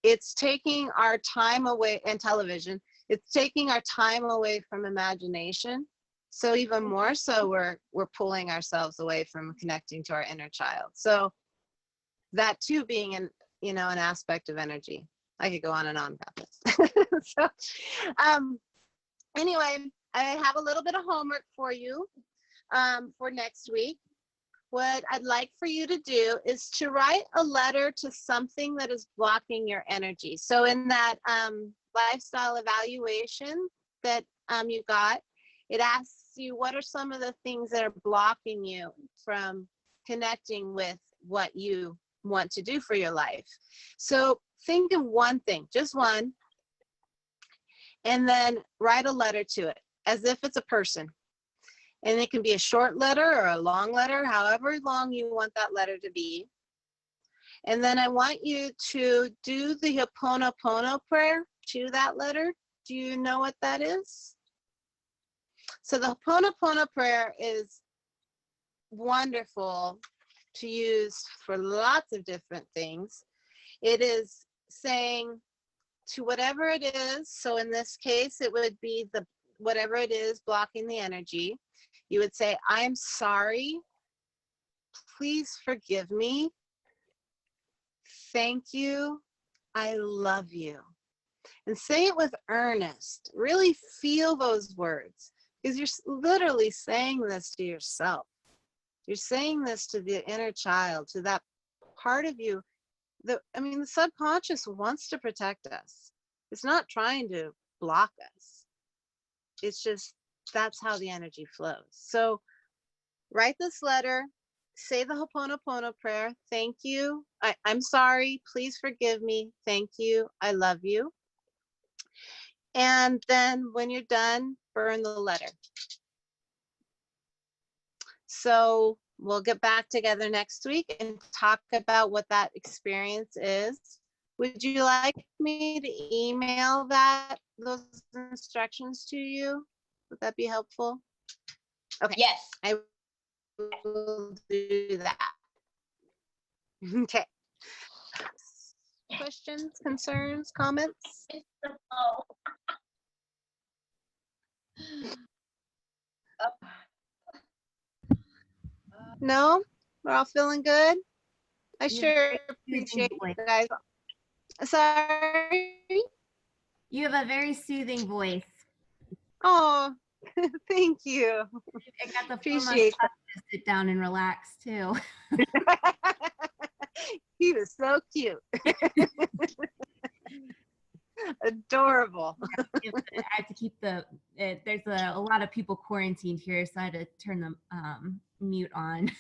Speaker 2: it's taking our time away, and television, it's taking our time away from imagination. So even more so, we're pulling ourselves away from connecting to our inner child. So that too being an aspect of energy. I could go on and on about this. So anyway, I have a little bit of homework for you. for next week, what I'd like for you to do is to write a letter to something that is blocking your energy. So in that lifestyle evaluation that you got, it asks you what are some of the things that are blocking you from connecting with what you want to do for your life. So think of one thing, just one, and then write a letter to it as if it's a person. And it can be a short letter or a long letter, however long you want that letter to be. And then I want you to do the Ho'oponopono prayer to that letter. Do you know what that is? So the Ho'oponopono prayer is wonderful to use for lots of different things. It is saying to whatever it is, so in this case, it would be the whatever it is blocking the energy. You would say, I'm sorry, please forgive me, thank you, I love you. And say it with earnest. Really feel those words, because you're literally saying this to yourself. You're saying this to the inner child, to that part of you. The subconscious wants to protect us. It's not trying to block us. It's just, that's how the energy flows. So write this letter, say the Ho'oponopono prayer. Thank you. I'm sorry. Please forgive me. Thank you. I love you. And then when you're done, burn the letter. So we'll get back together next week and talk about what that experience is. Would you like me to email those instructions to you? Would that be helpful? Okay.
Speaker 1: Yes.
Speaker 2: I will do that. Okay. Questions, concerns, comments? No? We're all feeling good? I sure appreciate you guys. Sorry?
Speaker 7: You have a very soothing voice.
Speaker 2: Oh, thank you.
Speaker 7: I got the
Speaker 2: Appreciate
Speaker 7: to sit down and relax too.
Speaker 2: He was so cute. Adorable.
Speaker 7: I have to keep there's a lot of people quarantined here, so I had to turn the mute on.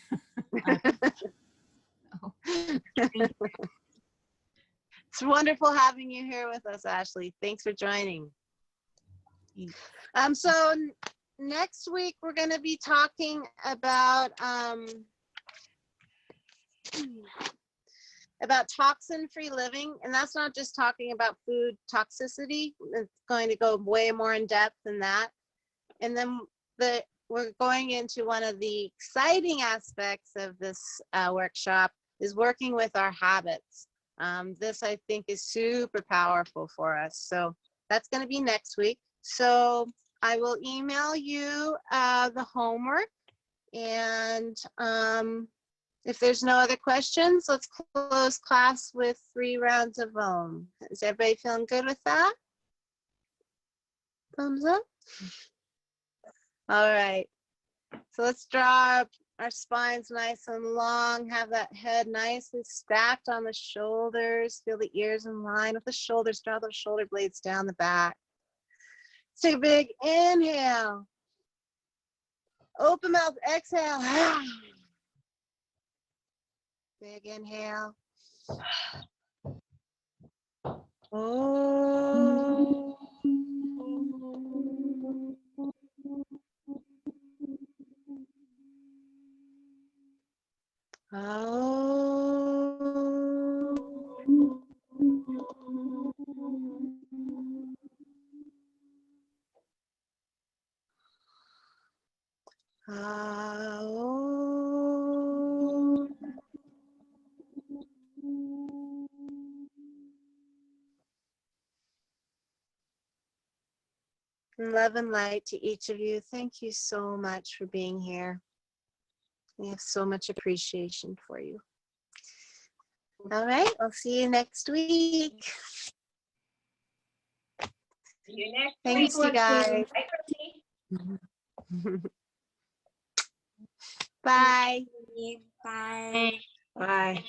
Speaker 2: It's wonderful having you here with us, Ashley. Thanks for joining. So next week we're going to be talking about toxin-free living, and that's not just talking about food toxicity. It's going to go way more in depth than that. And then we're going into one of the exciting aspects of this workshop is working with our habits. This I think is super powerful for us. So that's going to be next week. So I will email you the homework, and if there's no other questions, let's close class with 3 rounds of Om. Is everybody feeling good with that? Thumbs up. All right. So let's draw our spines nice and long, have that head nicely stacked on the shoulders, feel the ears in line with the shoulders, draw those shoulder blades down the back. Let's take a big inhale. Open mouth, exhale. Big inhale. Oh. Love and light to each of you. Thank you so much for being here. We have so much appreciation for you. All right, I'll see you next week.
Speaker 1: See you next
Speaker 2: Thanks,
Speaker 1: week.
Speaker 2: you guys.
Speaker 1: Bye, Chrissy.
Speaker 2: Bye.
Speaker 6: Bye.
Speaker 8: Bye.